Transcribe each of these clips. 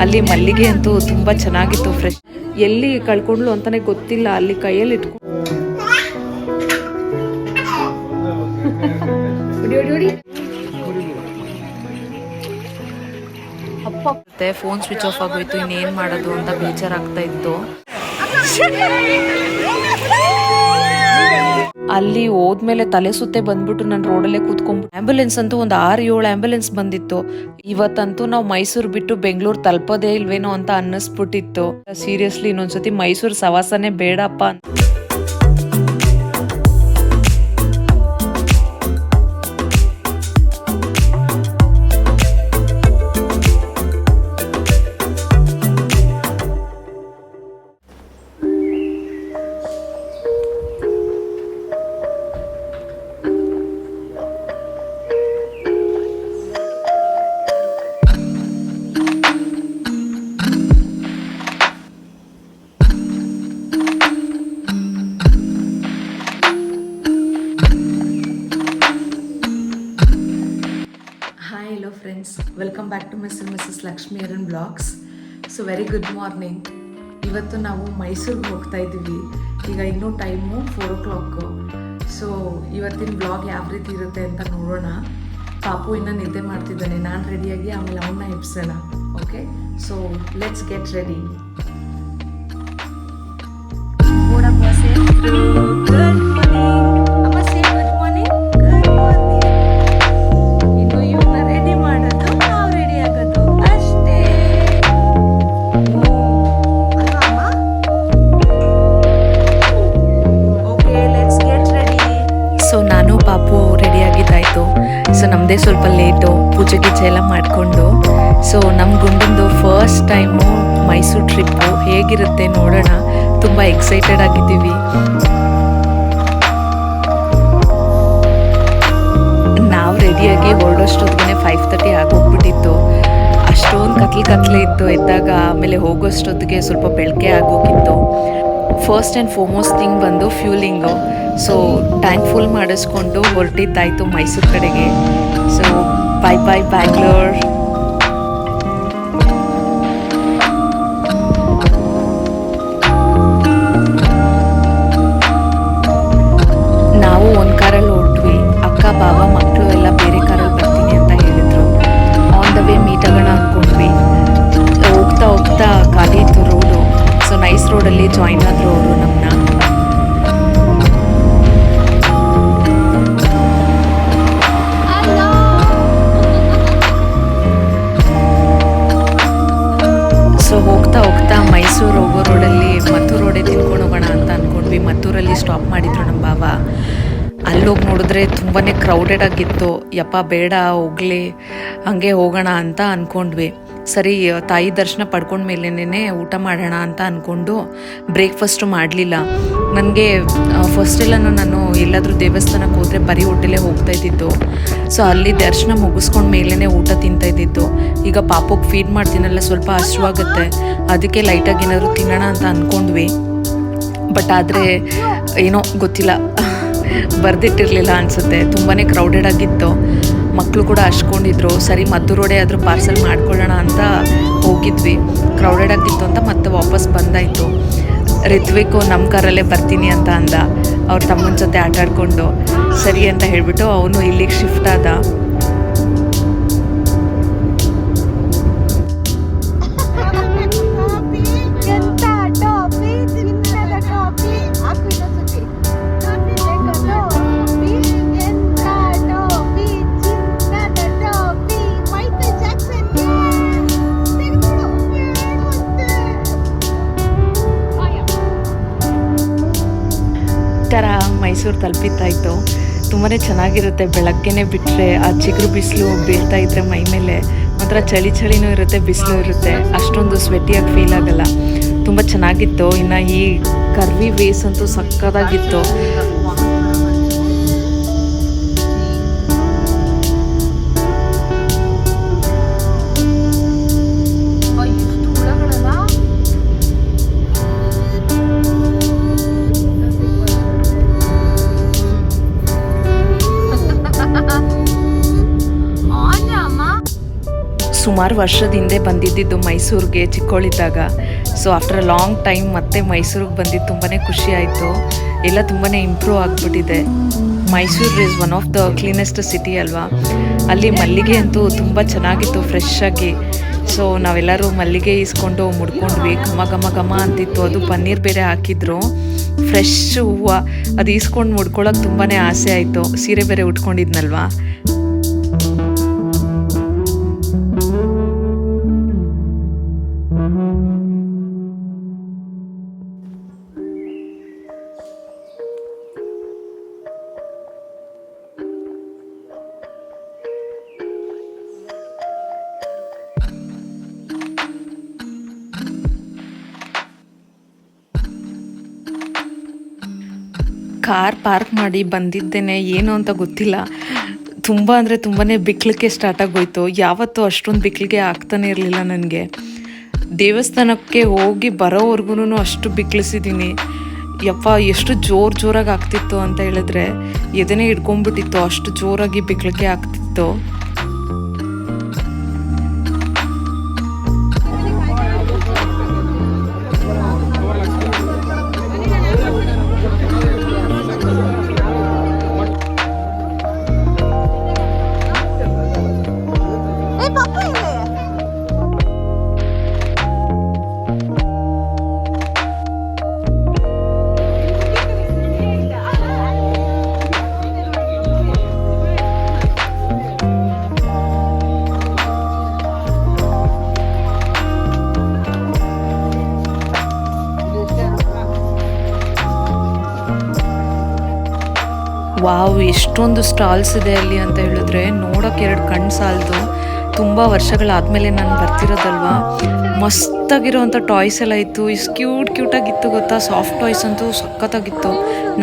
ಅಲ್ಲಿ ಮಲ್ಲಿಗೆ ಅಂತೂ ತುಂಬ ಚೆನ್ನಾಗಿತ್ತು, ಫ್ರೆಶ್. ಎಲ್ಲಿ ಕಳ್ಕೊಂಡ್ಲು ಅಂತಾನೆ ಗೊತ್ತಿಲ್ಲ, ಅಲ್ಲಿ ಕೈಯಲ್ಲಿ ಇಟ್ಕೊಂಡು ಅಪ್ಪ ಫೋನ್ ಸ್ವಿಚ್ ಆಫ್ ಆಗೋಯ್ತು, ಇನ್ನೇನು ಮಾಡೋದು ಅಂತ ಬೇಜಾರಾಗ್ತಾ ಇತ್ತು. ಅಲ್ಲಿ ಹೋದ್ಮೇಲೆ ತಲೆ ಸುತ್ತೆ ಬಂದ್ಬಿಟ್ಟು ನಾನು ರೋಡಲ್ಲೇ ಕೂತ್ಕೊಂಡ್ಬಿಟ್ಟು ಆಂಬ್ಯುಲೆನ್ಸ್ ಅಂತೂ ಒಂದು 6-7 ಆಂಬ್ಯುಲೆನ್ಸ್ ಬಂದಿತ್ತು. ಇವತ್ತಂತೂ ನಾವು ಮೈಸೂರು ಬಿಟ್ಟು ಬೆಂಗಳೂರು ತಲುಪೋದೇ ಇಲ್ವೇನೋ ಅಂತ ಅನ್ನಿಸ್ಬಿಟ್ಟಿತ್ತು. ಸೀರಿಯಸ್ಲಿ ಇನ್ನೊಂದ್ಸತಿ ಮೈಸೂರು ಸವಾಸನೆ ಬೇಡಪ್ಪ ಅಂತ. Hello friends, welcome back to Mr. and Mrs. Lakshmi Aran Vlogs. So very good morning. ಇವತ್ತು ನಾವು ಮೈಸೂರಿಗೆ ಹೋಗ್ತಾ ಇದ್ದೀವಿ. ಈಗ ಇನ್ನೂ ಟೈಮು 4 o'clock. ಸೊ ಇವತ್ತಿನ ಬ್ಲಾಗ್ ಯಾವ ರೀತಿ ಇರುತ್ತೆ ಅಂತ ನೋಡೋಣ. ಪಾಪು ಇನ್ನೂ ನಿದ್ದೆ ಮಾಡ್ತಿದ್ದಾನೆ, ನಾನು ರೆಡಿಯಾಗಿ ಆಮೇಲೆ ಅವನ್ನ ಎಬ್ಸೋಣ. Okay, so let's get ready. So ನಮ್ಮದೇ ಸ್ವಲ್ಪ ಲೇಟು, ಪೂಜೆ ಗೀಜೆ ಎಲ್ಲ ಮಾಡಿಕೊಂಡು. ಸೊ ನಮ್ಮ ಗುಂಡಂದು ಫಸ್ಟ್ ಟೈಮು ಮೈಸೂರು ಟ್ರಿಪ್ಪು ಹೇಗಿರುತ್ತೆ ನೋಡೋಣ. ತುಂಬ ಎಕ್ಸೈಟೆಡ್ ಆಗಿದ್ದೀವಿ. ನಾವು ರೆಡಿಯಾಗಿ ಹೊರಡೋಷ್ಟೊತ್ತಿಗೆ 5:30 ಆಗೋಗ್ಬಿಟ್ಟಿತ್ತು. ಅಷ್ಟೊಂದು ಕತ್ಲೆ ಇತ್ತು ಎದ್ದಾಗ. ಆಮೇಲೆ ಹೋಗೋಷ್ಟೊತ್ತಿಗೆ ಸ್ವಲ್ಪ ಬೆಳಗ್ಗೆ ಆಗೋಗಿತ್ತು. ಫಸ್ಟ್ ಆ್ಯಂಡ್ ಫಾರ್ಮೋಸ್ಟ್ ಥಿಂಗ್ ಬಂದು ಫ್ಯೂಲಿಂಗು. ಸೊ ಟ್ಯಾಂಕ್ ಫುಲ್ ಮಾಡಿಸ್ಕೊಂಡು ಹೊರಟಿದ್ದಾಯಿತು ಮೈಸೂರು ಕಡೆಗೆ. So bye bye Bangalore. ನಾವು ಒಂದು ಕಾರಲ್ಲಿ ಹೊರಟ್ವಿ. ಅಕ್ಕ ಬಾವ ಮಕ್ಕಳು ಎಲ್ಲ ಬೇರೆ ಕಾರಲ್ಲಿ ಬರ್ತೀನಿ ಅಂತ ಹೇಳಿದರು. ಆನ್ ದ ವೇ ಮೀಟ್ ಆಗೋಣ ಅಂದ್ಕೊಂಡ್ವಿ. ಹೋಗ್ತಾ ಖಾಲಿ ಇತ್ತು ರೋಡು. ಸೊ ನೈಸ್ ರೋಡಲ್ಲಿ ಜಾಯಿನ್ ಆದರು ಅವರು ನಮ್ಮನ್ನ. ಸೊ ಹೋಗ್ತಾ ಮೈಸೂರು ಹೋಗೋ ರೋಡಲ್ಲಿ ಮದ್ದೂರು ರೋಡೇ ತಿನ್ಕೊಂಡು ಹೋಗೋಣ ಅಂತ ಅಂದ್ಕೊಂಡ್ವಿ. ಮದ್ದೂರಲ್ಲಿ ಸ್ಟಾಪ್ ಮಾಡಿದ್ರು ನಮ್ಮ ಬಾವ. ಅಲ್ಲೋಗಿ ನೋಡಿದ್ರೆ ತುಂಬಾ ಕ್ರೌಡೆಡ್ ಆಗಿತ್ತು. ಯಪ್ಪ ಬೇಡ ಹೋಗಲಿ, ಹಾಗೆ ಹೋಗೋಣ ಅಂತ ಅಂದ್ಕೊಂಡ್ವಿ. ಸರಿ, ತಾಯಿ ದರ್ಶನ ಪಡ್ಕೊಂಡ್ಮೇಲೇ ಊಟ ಮಾಡೋಣ ಅಂತ ಅಂದ್ಕೊಂಡು ಬ್ರೇಕ್ಫಾಸ್ಟು ಮಾಡಲಿಲ್ಲ. ನನಗೆ ಫಸ್ಟೆಲ್ಲ ನಾನು ಎಲ್ಲಾದರೂ ದೇವಸ್ಥಾನಕ್ಕೆ ಹೋದರೆ ಬರೀ ಹೋಟೆಲೇ ಹೋಗ್ತಾ ಇದ್ದಿದ್ದು. ಸೊ ಅಲ್ಲಿ ದರ್ಶನ ಮುಗಿಸ್ಕೊಂಡ ಮೇಲೇ ಊಟ ತಿಂತಾಯಿದ್ದಿದ್ದು. ಈಗ ಪಾಪಕ್ಕೆ ಫೀಡ್ ಮಾಡ್ತೀನಲ್ಲ, ಸ್ವಲ್ಪ ಹಸಿವಾಗುತ್ತೆ, ಅದಕ್ಕೆ ಲೈಟಾಗಿ ಏನಾದರೂ ತಿನ್ನೋಣ ಅಂತ ಅಂದ್ಕೊಂಡ್ವಿ. ಬಟ್ ಆದರೆ ಏನೋ ಗೊತ್ತಿಲ್ಲ, ಬರೆದಿಟ್ಟಿರಲಿಲ್ಲ ಅನಿಸುತ್ತೆ. ತುಂಬಾ ಕ್ರೌಡೆಡ್ ಆಗಿತ್ತು. ಮಕ್ಕಳು ಕೂಡ ಹಚ್ಕೊಂಡಿದ್ರು. ಸರಿ ಮದ್ದೂರು ರೋಡೇ ಆದರೂ ಪಾರ್ಸಲ್ ಮಾಡ್ಕೊಳ್ಳೋಣ ಅಂತ ಹೋಗಿದ್ವಿ. ಕ್ರೌಡೆಡ್ ಆಗಿತ್ತು ಅಂತ ಮತ್ತೆ ವಾಪಸ್ ಬಂದಾಯಿತು. ರಿತ್ವಿಕ್ ನಮ್ಮ ಕಾರಲ್ಲೇ ಬರ್ತೀನಿ ಅಂತ ಅಂದ, ಅವ್ರ ತಮ್ಮನ ಜೊತೆ ಆಟ ಆಡ್ಕೊಂಡು. ಸರಿ ಅಂತ ಹೇಳಿಬಿಟ್ಟು ಅವನು ಇಲ್ಲಿಗೆ ಶಿಫ್ಟ್ ಆದ. ಮೈಸೂರು ತಲುಪಿತ್ತಾಯಿತು. ತುಂಬಾ ಚೆನ್ನಾಗಿರುತ್ತೆ. ಬೆಳಗ್ಗೆನೇ ಬಿಟ್ಟರೆ ಆ ಚಿಗುರು ಬಿಸಿಲು ಬೀಳ್ತಾ ಇದ್ದರೆ ಮೈ ಮೇಲೆ ಒಂಥರ ಚಳಿನೂ ಇರುತ್ತೆ, ಬಿಸಿಲು ಇರುತ್ತೆ. ಅಷ್ಟೊಂದು ಸ್ವೆಟ್ಟಿಯಾಗಿ ಫೀಲ್ ಆಗಲ್ಲ. ತುಂಬ ಚೆನ್ನಾಗಿತ್ತು. ಇನ್ನು ಈ ಕರ್ವಿ ವೇಸ್ ಅಂತೂ ಸಕ್ಕತ್ತಾಗಿತ್ತು. ಸುಮಾರು ವರ್ಷದ ಹಿಂದೆ ಬಂದಿದ್ದು ಮೈಸೂರಿಗೆ ಚಿಕ್ಕವಳಿದ್ದಾಗ. So after a long time ಮತ್ತೆ ಮೈಸೂರಿಗೆ ಬಂದಿದ್ದು ತುಂಬಾ ಖುಷಿ ಆಯಿತು. ಎಲ್ಲ ತುಂಬಾ ಇಂಪ್ರೂವ್ ಆಗಿಬಿಟ್ಟಿದೆ. Mysuru is one of the cleanest city ಅಲ್ವಾ. ಅಲ್ಲಿ ಮಲ್ಲಿಗೆ ಅಂತೂ ತುಂಬ ಚೆನ್ನಾಗಿತ್ತು, ಫ್ರೆಶ್ ಆಗಿ. ಸೊ ನಾವೆಲ್ಲರೂ ಮಲ್ಲಿಗೆ ಇಸ್ಕೊಂಡು ಮುಡ್ಕೊಂಡ್ವಿ. ಘಮ ಘಮ ಘಮ ಅಂತಿತ್ತು. ಅದು ಪನ್ನೀರ್ ಬೇರೆ ಹಾಕಿದ್ರು, ಫ್ರೆಶ್ ಹೂವು. ಅದು ಈಸ್ಕೊಂಡು ಮುಡ್ಕೊಳ್ಳೋಕೆ ತುಂಬಾ ಆಸೆ ಆಯಿತು. ಸೀರೆ ಬೇರೆ ಉಟ್ಕೊಂಡಿದ್ನಲ್ವಾ. ಕಾರ್ ಪಾರ್ಕ್ ಮಾಡಿ ಬಂದಿದ್ದೇನೆ, ಏನು ಅಂತ ಗೊತ್ತಿಲ್ಲ. ತುಂಬ ಅಂದರೆ ತುಂಬಾ ಬಿಕ್ಲಿಕ್ಕೆ ಸ್ಟಾರ್ಟ್ ಆಗೋಯ್ತು. ಯಾವತ್ತೂ ಅಷ್ಟೊಂದು ಬಿಕ್ಲಿಗೆ ಆಗ್ತಾನೆ ಇರಲಿಲ್ಲ ನನಗೆ. ದೇವಸ್ಥಾನಕ್ಕೆ ಹೋಗಿ ಬರೋವರೆಗೂ ಅಷ್ಟು ಬಿಕ್ಲಿಸಿದ್ದೀನಿ. ಯಪ್ಪ, ಎಷ್ಟು ಜೋರಾಗಿ ಆಗ್ತಿತ್ತು ಅಂತ ಹೇಳಿದ್ರೆ ಎದೆನೇ ಹಿಡ್ಕೊಂಡ್ಬಿಟ್ಟಿತ್ತು, ಅಷ್ಟು ಜೋರಾಗಿ ಬಿಕ್ಲಿಕ್ಕೆ ಆಗ್ತಿತ್ತು. ವಾವ್, ಎಷ್ಟೊಂದು ಸ್ಟಾಲ್ಸ್ ಇದೆ ಅಲ್ಲಿ ಅಂತ ಹೇಳಿದ್ರೆ ನೋಡೋಕೆ ಎರಡು ಕಣ್ಣು ಸಾಲದು. ತುಂಬ ವರ್ಷಗಳಾದಮೇಲೆ ನಾನು ಬರ್ತಿರೋದಲ್ವಾ. ಮಸ್ತಾಗಿರೋವಂಥ ಟಾಯ್ಸ್ ಎಲ್ಲ ಇತ್ತು. ಇಷ್ಟು ಕ್ಯೂಟಾಗಿತ್ತು ಗೊತ್ತಾ. ಸಾಫ್ಟ್ ಟಾಯ್ಸ್ ಅಂತೂ ಸಖತ್ತಾಗಿತ್ತು.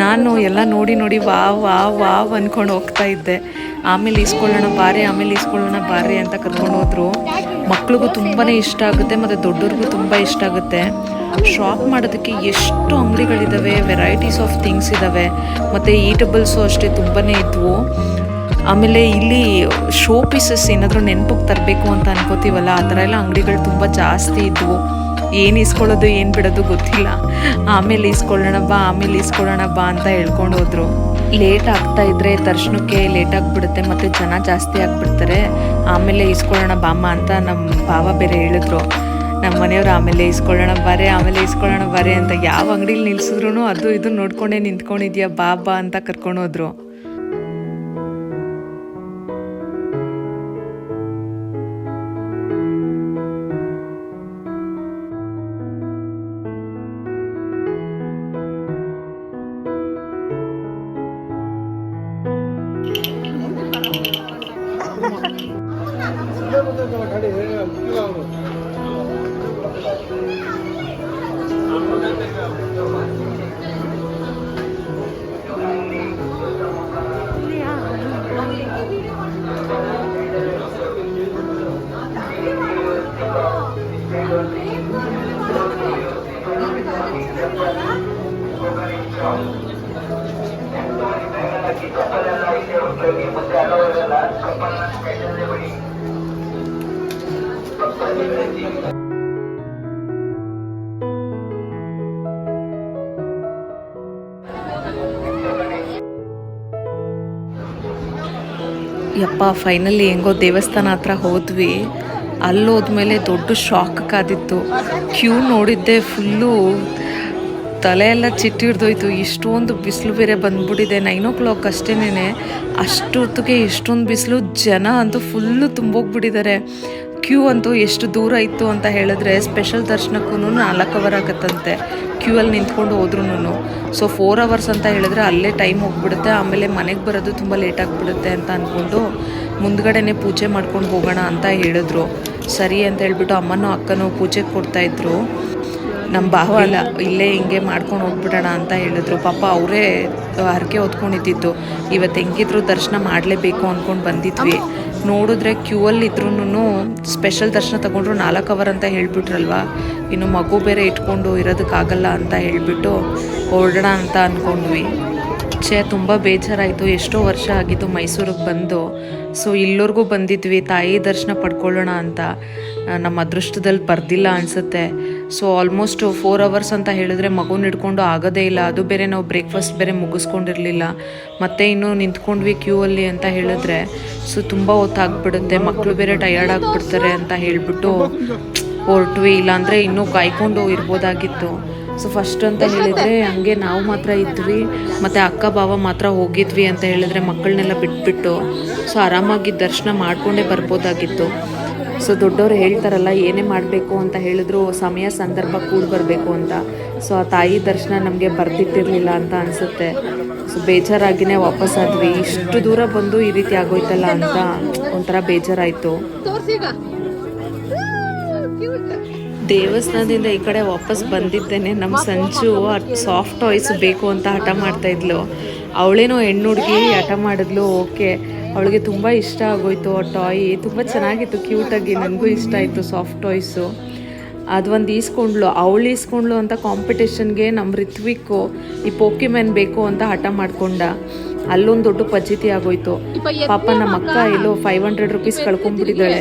ನಾನು ಎಲ್ಲ ನೋಡಿ ವಾವ್ ಅಂದ್ಕೊಂಡು ಹೋಗ್ತಾ ಇದ್ದೆ. ಆಮೇಲೆ ಈಸ್ಕೊಳ್ಳೋಣ ಬಾರೆ ಅಂತ ಕರ್ಕೊಂಡು ಹೋದ್ರು. ಮಕ್ಳಿಗೂ ತುಂಬಾ ಇಷ್ಟ ಆಗುತ್ತೆ ಮತ್ತು ದೊಡ್ಡವ್ರಿಗೂ ತುಂಬ ಇಷ್ಟ ಆಗುತ್ತೆ. ಶಾಪ್ ಮಾಡೋದಕ್ಕೆ ಎಷ್ಟು ಅಂಗಡಿಗಳಿದ್ದಾವೆ, ವೆರೈಟೀಸ್ ಆಫ್ ಥಿಂಗ್ಸ್ ಇದ್ದಾವೆ. ಮತ್ತು ಈಟಬಲ್ಸು ಅಷ್ಟೇ ತುಂಬಾ ಇದ್ವು. ಆಮೇಲೆ ಇಲ್ಲಿ ಶೋ ಪೀಸಸ್ ಏನಾದರೂ ನೆನಪಿಗೆ ತರಬೇಕು ಅಂತ ಅನ್ಕೋತೀವಲ್ಲ, ಆ ಥರ ಎಲ್ಲ ಅಂಗಡಿಗಳು ತುಂಬ ಜಾಸ್ತಿ ಇದ್ವು. ಏನು ಇಸ್ಕೊಳ್ಳೋದು ಏನು ಬಿಡೋದು ಗೊತ್ತಿಲ್ಲ. ಆಮೇಲೆ ಇಸ್ಕೊಳ್ಳೋಣ ಬಾ ಅಂತ ಹೇಳ್ಕೊಂಡು ಹೋದ್ರು. ಲೇಟ್ ಆಗ್ತಾ ಇದ್ರೆ ದರ್ಶನಕ್ಕೆ ಲೇಟ್ ಆಗಿಬಿಡುತ್ತೆ ಮತ್ತು ಜನ ಜಾಸ್ತಿ ಆಗಿಬಿಡ್ತಾರೆ. ಆಮೇಲೆ ಇಸ್ಕೊಳ್ಳೋಣ ಬಾಮ್ಮ ಅಂತ ನಮ್ಮ ಭಾವ ಬೇರೆ ಹೇಳಿದ್ರು. ನಮ್ಮ ಮನೆಯವರು ಆಮೇಲೆ ಇಸ್ಕೊಳ್ಳೋಣ ಬಾರೆ ಅಂತ ಯಾವ ಅಂಗಡಿಲಿ ನಿಲ್ಸಿದ್ರು ಅದು ಇದು ನೋಡ್ಕೊಂಡೇ ನಿಂತ್ಕೊಂಡಿದ್ಯಾ ಬಾ ಅಂತ ಕರ್ಕೊಂಡು ಹೋದ್ರು. ಯಪ್ಪ, ಫೈನಲಿ ಹೆಂಗೋ ದೇವಸ್ಥಾನ ಹತ್ರ ಹೋದ್ವಿ. ಅಲ್ಲಿ ಹೋದ್ಮೇಲೆ ದೊಡ್ಡ ಶಾಕ್ ಕಾದಿತ್ತು. ಕ್ಯೂ ನೋಡಿದ್ದೆ, ಫುಲ್ಲು ತಲೆ ಎಲ್ಲ ಚಿಟ್ಟಿ ಹಿಡ್ದೋಯ್ತು. ಇಷ್ಟೊಂದು ಬಿಸಿಲು ಬೇರೆ ಬಂದ್ಬಿಟ್ಟಿದೆ. 9 o'clock ಅಷ್ಟೇನೆ. ಅಷ್ಟೊತ್ತಿಗೆ ಇಷ್ಟೊಂದು ಬಿಸಿಲು. ಜನ ಅಂತೂ ಫುಲ್ಲು ತುಂಬೋಗ್ಬಿಟ್ಟಿದ್ದಾರೆ. ಕ್ಯೂ ಅಂತೂ ಎಷ್ಟು ದೂರ ಇತ್ತು ಅಂತ ಹೇಳಿದ್ರೆ ಸ್ಪೆಷಲ್ ದರ್ಶನಕ್ಕೂ 4 hour ಆಗುತ್ತಂತೆ ಕ್ಯೂ ಅಲ್ಲಿ ನಿಂತ್ಕೊಂಡು ಹೋದ್ರೂ. ಸೊ 4 hours ಅಂತ ಹೇಳಿದ್ರೆ ಅಲ್ಲೇ ಟೈಮ್ ಹೋಗ್ಬಿಡುತ್ತೆ. ಆಮೇಲೆ ಮನೆಗೆ ಬರೋದು ತುಂಬ ಲೇಟ್ ಆಗಿಬಿಡುತ್ತೆ ಅಂತ ಅಂದ್ಕೊಂಡು ಮುಂದ್ಗಡೆನೇ ಪೂಜೆ ಮಾಡ್ಕೊಂಡು ಹೋಗೋಣ ಅಂತ ಹೇಳಿದ್ರು. ಸರಿ ಅಂತ ಹೇಳ್ಬಿಟ್ಟು ಅಮ್ಮನೂ ಅಕ್ಕನೂ ಪೂಜೆಗೆ ಕೊಡ್ತಾಯಿದ್ರು. ನಮ್ಮ ಭಾವ ಅಲ್ಲ, ಇಲ್ಲೇ ಹಿಂಗೆ ಮಾಡ್ಕೊಂಡು ಹೋಗ್ಬಿಡೋಣ ಅಂತ ಹೇಳಿದ್ರು. ಪಾಪ ಅವರೇ ಹರಕೆ ಹೊತ್ಕೊಂಡಿದ್ದು. ಇವತ್ತು ಹೆಂಗಿದ್ರು ದರ್ಶನ ಮಾಡಲೇಬೇಕು ಅಂದ್ಕೊಂಡು ಬಂದಿದ್ವಿ. ನೋಡಿದ್ರೆ ಕ್ಯೂ ಅಲ್ಲಿ ಇದ್ರೂ ಸ್ಪೆಷಲ್ ದರ್ಶನ ತಗೊಂಡ್ರು 4 hour ಅಂತ ಹೇಳಿಬಿಟ್ರಲ್ವ. ಇನ್ನು ಮಗು ಬೇರೆ ಇಟ್ಕೊಂಡು ಇರೋದಕ್ಕಾಗಲ್ಲ ಅಂತ ಹೇಳಿಬಿಟ್ಟು ಹೊರಡೋಣ ಅಂತ ಅಂದ್ಕೊಂಡ್ವಿ. ಛೇ ತುಂಬ ಬೇಜಾರಾಯಿತು. ಎಷ್ಟೋ ವರ್ಷ ಆಗಿತ್ತು ಮೈಸೂರಿಗೆ ಬಂದು. ಸೊ ಇಲ್ಲೋರ್ಗೂ ಬಂದಿದ್ವಿ ತಾಯಿ ದರ್ಶನ ಪಡ್ಕೊಳ್ಳೋಣ ಅಂತ. ನಮ್ಮ ಅದೃಷ್ಟದಲ್ಲಿ ಬರ್ದಿಲ್ಲ ಅನಿಸುತ್ತೆ. ಸೊ ಆಲ್ಮೋಸ್ಟ್ 4 ಅವರ್ಸ್ ಅಂತ ಹೇಳಿದ್ರೆ ಮಗುನ ಹಿಡ್ಕೊಂಡು ಆಗೋದೇ ಇಲ್ಲ. ಅದು ಬೇರೆ ನಾವು ಬ್ರೇಕ್ಫಾಸ್ಟ್ ಬೇರೆ ಮುಗಿಸ್ಕೊಂಡಿರಲಿಲ್ಲ. ಮತ್ತೆ ಇನ್ನೂ ನಿಂತ್ಕೊಂಡ್ವಿ ಕ್ಯೂ ಅಲ್ಲಿ ಅಂತ ಹೇಳಿದ್ರೆ ಸೊ ತುಂಬ ಹೊತ್ತಾಗ್ಬಿಡುತ್ತೆ, ಮಕ್ಕಳು ಬೇರೆ ಟಯರ್ಡ್ ಆಗಿಬಿಡ್ತಾರೆ ಅಂತ ಹೇಳಿಬಿಟ್ಟು ಹೊರಟ್ವಿ. ಇಲ್ಲಾಂದರೆ ಇನ್ನೂ ಕಾಯ್ಕೊಂಡು ಇರ್ಬೋದಾಗಿತ್ತು. ಸೊ ಫಸ್ಟ್ ಅಂತ ಹೇಳಿದರೆ ಹಂಗೆ ನಾವು ಮಾತ್ರ ಇದ್ವಿ, ಮತ್ತು ಅಕ್ಕ ಭಾವ ಮಾತ್ರ ಹೋಗಿದ್ವಿ ಅಂತ ಹೇಳಿದ್ರೆ ಮಕ್ಕಳನ್ನೆಲ್ಲ ಬಿಟ್ಬಿಟ್ಟು ಸೊ ಆರಾಮಾಗಿ ದರ್ಶನ ಮಾಡಿಕೊಂಡೇ ಬರ್ಬೋದಾಗಿತ್ತು. ಸೊ ದೊಡ್ಡವರು ಹೇಳ್ತಾರಲ್ಲ ಏನೇ ಮಾಡಬೇಕು ಅಂತ ಹೇಳಿದ್ರು ಸಮಯ ಸಂದರ್ಭ ಕೂಡ ಬರಬೇಕು ಅಂತ. ಸೊ ಆ ತಾಯಿ ದರ್ಶನ ನಮಗೆ ಬರ್ದಿಟ್ಟಿರಲಿಲ್ಲ ಅಂತ ಅನಿಸುತ್ತೆ. ಸೊ ಬೇಜಾರಾಗಿನೇ ವಾಪಸ್ ಆದ್ವಿ. ಇಷ್ಟು ದೂರ ಬಂದು ಈ ರೀತಿ ಆಗೋಯ್ತಲ್ಲ ಅಂತ ಒಂಥರ ಬೇಜಾರಾಯಿತು. ದೇವಸ್ಥಾನದಿಂದ ಈ ಕಡೆ ವಾಪಸ್ ಬಂದಿದ್ದೇನೆ. ನಮ್ಮ ಸಂಜು ಸಾಫ್ಟ್ ಟಾಯ್ಸ್ ಬೇಕು ಅಂತ ಹಠ ಮಾಡ್ತಾ ಇದ್ಲು. ಅವಳೇನೋ ಹೆಣ್ಣು ಹುಡುಗಿ ಹಠ ಮಾಡಿದ್ಲು. ಓಕೆ, ಅವಳಿಗೆ ತುಂಬ ಇಷ್ಟ ಆಗೋಯ್ತು ಆ ಟಾಯ್. ತುಂಬ ಚೆನ್ನಾಗಿತ್ತು, ಕ್ಯೂಟಾಗಿ, ನನಗೂ ಇಷ್ಟ ಆಯಿತು ಸಾಫ್ಟ್ ಟಾಯ್ಸು. ಅದು ಒಂದು ಈಸ್ಕೊಂಡ್ಲು. ಅವಳು ಈಸ್ಕೊಂಡ್ಲು ಅಂತ ಕಾಂಪಿಟೇಷನ್ಗೆ ನಮ್ಮ ರಿತ್ವಿಕ್ಕು ಈ ಪೋಕಿಮ್ಯಾನ್ ಬೇಕು ಅಂತ ಹಠ ಮಾಡ್ಕೊಂಡ. ಅಲ್ಲೊಂದು ದೊಡ್ಡ ಪಜ್ಜಿತಿ ಆಗೋಯ್ತು. ಪಾಪ ನಮ್ಮ ಅಕ್ಕ ಎಲ್ಲೋ 500 ರೂಪೀಸ್ ಕಳ್ಕೊಂಡ್ಬಿಟ್ಟಿದ್ದಾಳೆ.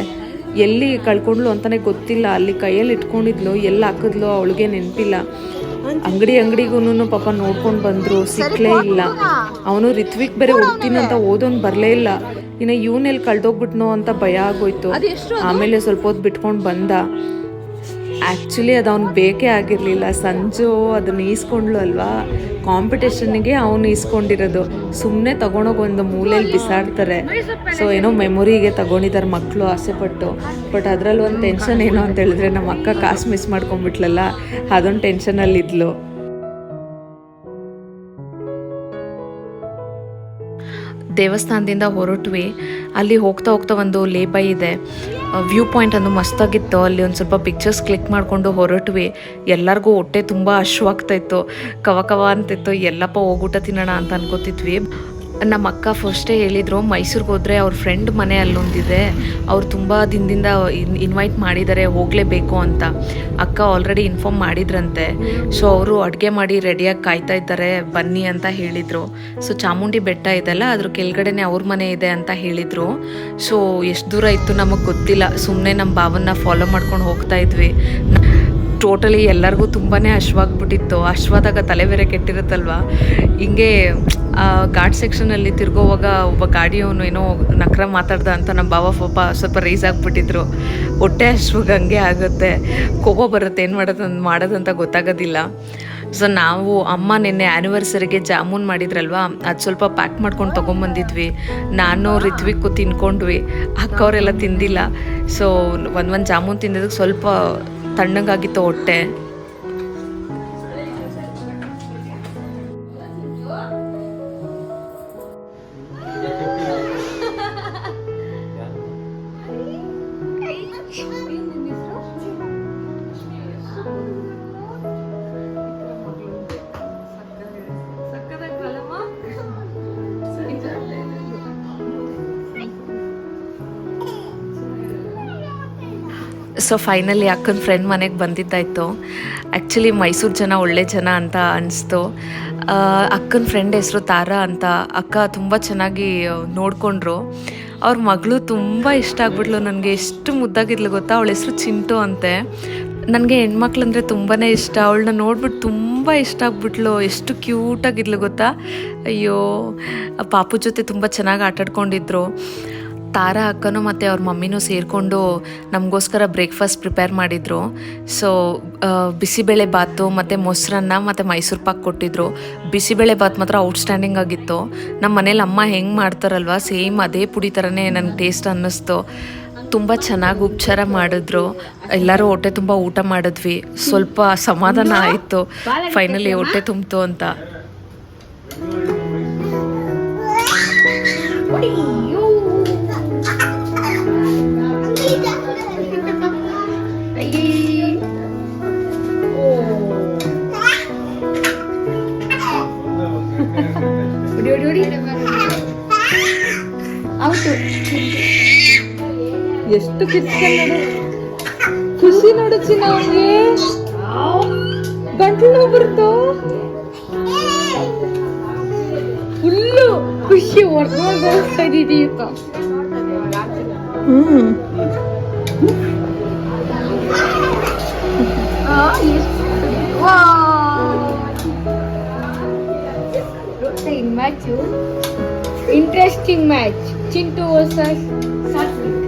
ಎಲ್ಲಿ ಕಳ್ಕೊಂಡ್ಲು ಅಂತಲೇ ಗೊತ್ತಿಲ್ಲ. ಅಲ್ಲಿ ಕೈಯಲ್ಲಿ ಇಟ್ಕೊಂಡಿದ್ಲು, ಎಲ್ಲ ಹಾಕಿದ್ಲು ಅವಳಿಗೆ ನೆನಪಿಲ್ಲ. ಅಂಗಡಿಗೂ ಪಾಪ ನೋಡ್ಕೊಂಡು ಬಂದರು, ಸಿಕ್ಕಲೇ ಇಲ್ಲ. ಅವನು ರಿತ್ವಿಕ್ ಬೇರೆ ಹೋಗ್ತೀನಿ ಅಂತ ಓದೋನು ಬರಲೇ ಇಲ್ಲ. ಇನ್ನು ಇವನೆಲ್ಲಿ ಕಳ್ದೋಗ್ಬಿಟ್ನೋ ಅಂತ ಭಯ ಆಗೋಯ್ತು. ಆಮೇಲೆ ಸ್ವಲ್ಪ ಹೊತ್ತು ಬಿಟ್ಕೊಂಡು ಬಂದ. ಆ್ಯಕ್ಚುಲಿ ಅದು ಅವ್ನು ಬೇಕೇ ಆಗಿರಲಿಲ್ಲ. ಸಂಜು ಅದನ್ನು ಈಸ್ಕೊಂಡ್ಲು ಅಲ್ವಾ, ಕಾಂಪಿಟೇಷನ್ಗೆ ಅವನು ಈಸ್ಕೊಂಡಿರೋದು. ಸುಮ್ಮನೆ ತಗೊಂಡೋಗಿ ಒಂದು ಮೂಲೆಯಲ್ಲಿ ಬಿಸಾಡ್ತಾರೆ. ಸೊ ಏನೋ ಮೆಮೊರಿಗೆ ತಗೊಂಡಿದ್ದಾರೆ ಮಕ್ಕಳು ಆಸೆಪಟ್ಟು. ಬಟ್ ಅದರಲ್ಲಿ ಒಂದು ಟೆನ್ಷನ್ ಏನು ಅಂತ ಹೇಳಿದ್ರೆ ನಮ್ಮ ಅಕ್ಕ ಕಾಸು ಮಿಸ್ ಮಾಡ್ಕೊಂಡ್ಬಿಟ್ಲಲ್ಲ, ಅದೊಂದು ಟೆನ್ಷನಲ್ಲಿದ್ಲು. ದೇವಸ್ಥಾನದಿಂದ ಹೊರಟ್ವಿ. ಅಲ್ಲಿ ಹೋಗ್ತಾ ಹೋಗ್ತಾ ಒಂದು ಲೇಬೈ ಇದೆ, ವ್ಯೂ ಪಾಯಿಂಟ್ ಅಂದು ಮಸ್ತಾಗಿತ್ತು. ಅಲ್ಲಿ ಒಂದು ಸ್ವಲ್ಪ ಪಿಕ್ಚರ್ಸ್ ಕ್ಲಿಕ್ ಮಾಡಿಕೊಂಡು ಹೊರಟ್ವಿ. ಎಲ್ಲರಿಗೂ ಹೊಟ್ಟೆ ತುಂಬ ಹಶ್ವಾಗ್ತಾಯಿತ್ತು, ಕವ ಅಂತಿತ್ತು. ಎಲ್ಲಪ್ಪ ಹೋಗೂಟ ತಿನ್ನೋಣ ಅಂತ ಅನ್ಕೋತಿದ್ವಿ. ನಮ್ಮ ಅಕ್ಕ ಫಸ್ಟೇ ಹೇಳಿದರು ಮೈಸೂರಿಗೆ ಹೋದರೆ ಅವ್ರ ಫ್ರೆಂಡ್ ಮನೆ ಅಲ್ಲೊಂದಿದೆ, ಅವ್ರು ತುಂಬ ದಿನದಿಂದ ಇನ್ವೈಟ್ ಮಾಡಿದ್ದಾರೆ, ಹೋಗಲೇಬೇಕು ಅಂತ. ಅಕ್ಕ ಆಲ್ರೆಡಿ ಇನ್ಫಾರ್ಮ್ ಮಾಡಿದ್ರಂತೆ. ಸೊ ಅವರು ಅಡುಗೆ ಮಾಡಿ ರೆಡಿಯಾಗಿ ಕಾಯ್ತಾ ಇದ್ದಾರೆ, ಬನ್ನಿ ಅಂತ ಹೇಳಿದರು. ಸೊ ಚಾಮುಂಡಿ ಬೆಟ್ಟ ಇದೆಲ್ಲ ಅದ್ರ ಕೆಳಗಡೆನೆ ಅವ್ರ ಮನೆ ಇದೆ ಅಂತ ಹೇಳಿದರು. ಸೊ ಎಷ್ಟು ದೂರ ಇತ್ತು ನಮಗೆ ಗೊತ್ತಿಲ್ಲ, ಸುಮ್ಮನೆ ನಮ್ಮ ಭಾವನ್ನ ಫಾಲೋ ಮಾಡ್ಕೊಂಡು ಹೋಗ್ತಾ ಇದ್ವಿ. ಟೋಟಲಿ ಎಲ್ಲರಿಗೂ ತುಂಬಾ ಹಶ್ವಾಗ್ಬಿಟ್ಟಿತ್ತು. ಹಶ್ವಾದಾಗ ತಲೆ ಬೇರೆ ಕೆಟ್ಟಿರುತ್ತಲ್ವ. ಹಿಂಗೆ ಘಾಟ್ ಸೆಕ್ಷನಲ್ಲಿ ತಿರ್ಗೋವಾಗ ಒಬ್ಬ ಗಾಡಿಯವನು ಏನೋ ನಕ್ರ ಮಾತಾಡ್ದ ಅಂತ ನಮ್ಮ ಭಾವ ಪಾಪ ಸ್ವಲ್ಪ ರೈಸ್ ಆಗಿಬಿಟ್ಟಿದ್ರು. ಹೊಟ್ಟೆ ಹಶ್ವಾಗ ಹಂಗೆ ಆಗುತ್ತೆ, ಕೋಪ ಬರುತ್ತೆ, ಏನು ಮಾಡೋದಂತ ಗೊತ್ತಾಗೋದಿಲ್ಲ. ಸೊ ನಾವು ಅಮ್ಮ ನಿನ್ನೆ ಆ್ಯನಿವರ್ಸರಿಗೆ ಜಾಮೂನ್ ಮಾಡಿದ್ರಲ್ವ, ಅದು ಸ್ವಲ್ಪ ಪ್ಯಾಕ್ ಮಾಡ್ಕೊಂಡು ತೊಗೊಂಬಂದಿದ್ವಿ. ನಾನು ರಿತ್ವಿಕ್ಕು ತಿನ್ಕೊಂಡ್ವಿ, ಅಕ್ಕವರೆಲ್ಲ ತಿಂದಿಲ್ಲ. ಸೊ ಒಂದು ಜಾಮೂನ್ ತಿಂದಿದ್ದಕ್ಕೆ ಸ್ವಲ್ಪ ತಣ್ಣಗಾಗಿತ್ತು ಹೊಟ್ಟೆ. ಸೊ ಫೈನಲಿ ಅಕ್ಕನ ಫ್ರೆಂಡ್ ಮನೆಗೆ ಬಂದಿದ್ದಾಯಿತು. ಆ್ಯಕ್ಚುಲಿ ಮೈಸೂರು ಜನ ಒಳ್ಳೆ ಜನ ಅಂತ ಅನಿಸ್ತು. ಅಕ್ಕನ ಫ್ರೆಂಡ್ ಹೆಸರು ತಾರಾ ಅಂತ. ಅಕ್ಕ ತುಂಬ ಚೆನ್ನಾಗಿ ನೋಡಿಕೊಂಡ್ರು. ಅವ್ರ ಮಗಳು ತುಂಬ ಇಷ್ಟ ಆಗ್ಬಿಟ್ಲು ನನಗೆ. ಎಷ್ಟು ಮುದ್ದಾಗಿದ್ಲು ಗೊತ್ತಾ. ಅವಳ ಹೆಸರು ಚಿಂಟು ಅಂತೆ. ನನಗೆ ಹೆಣ್ಮಕ್ಳಂದರೆ ತುಂಬಾ ಇಷ್ಟ. ಅವಳನ್ನ ನೋಡ್ಬಿಟ್ಟು ತುಂಬ ಇಷ್ಟ ಆಗ್ಬಿಟ್ಲು. ಎಷ್ಟು ಕ್ಯೂಟಾಗಿದ್ಲು ಗೊತ್ತಾ. ಅಯ್ಯೋ, ಪಾಪು ಜೊತೆ ತುಂಬ ಚೆನ್ನಾಗಿ ಆಟಾಡ್ಕೊಂಡಿದ್ರು. ತಾರಾ ಅಕ್ಕನೂ ಮತ್ತು ಅವ್ರ ಮಮ್ಮಿನೂ ಸೇರಿಕೊಂಡು ನಮಗೋಸ್ಕರ ಬ್ರೇಕ್ಫಾಸ್ಟ್ ಪ್ರಿಪೇರ್ ಮಾಡಿದರು. ಸೊ ಬಿಸಿಬೇಳೆ ಬಾತು ಮತ್ತು ಮೊಸರನ್ನ ಮತ್ತು ಮೈಸೂರು ಪಾಕ್ ಕೊಟ್ಟಿದ್ರು. ಬಿಸಿಬೇಳೆ ಬಾತ್ ಮಾತ್ರ ಔಟ್ಸ್ಟ್ಯಾಂಡಿಂಗ್ ಆಗಿತ್ತು. ನಮ್ಮ ಮನೇಲಿ ಅಮ್ಮ ಹೆಂಗೆ ಮಾಡ್ತಾರಲ್ವ ಸೇಮ್ ಅದೇ ಪುಡಿ ಥರನೇ ನನಗೆ ಟೇಸ್ಟ್ ಅನ್ನಿಸ್ತು. ತುಂಬ ಚೆನ್ನಾಗಿ ಉಪಚಾರ ಮಾಡಿದ್ರು. ಎಲ್ಲರೂ ಹೊಟ್ಟೆ ತುಂಬ ಊಟ ಮಾಡಿದ್ವಿ. ಸ್ವಲ್ಪ ಸಮಾಧಾನ ಆಯಿತು, ಫೈನಲಿ ಹೊಟ್ಟೆ ತುಂಬಿತು ಅಂತ. ಎಷ್ಟು ಖುಷಿ ನೋಡು ಚಿನ್ನ. ಅವನಿಗೆ ಗಂಟ್ಲು ಬರ್ತು. Interesting match. Chintu versus Satvik.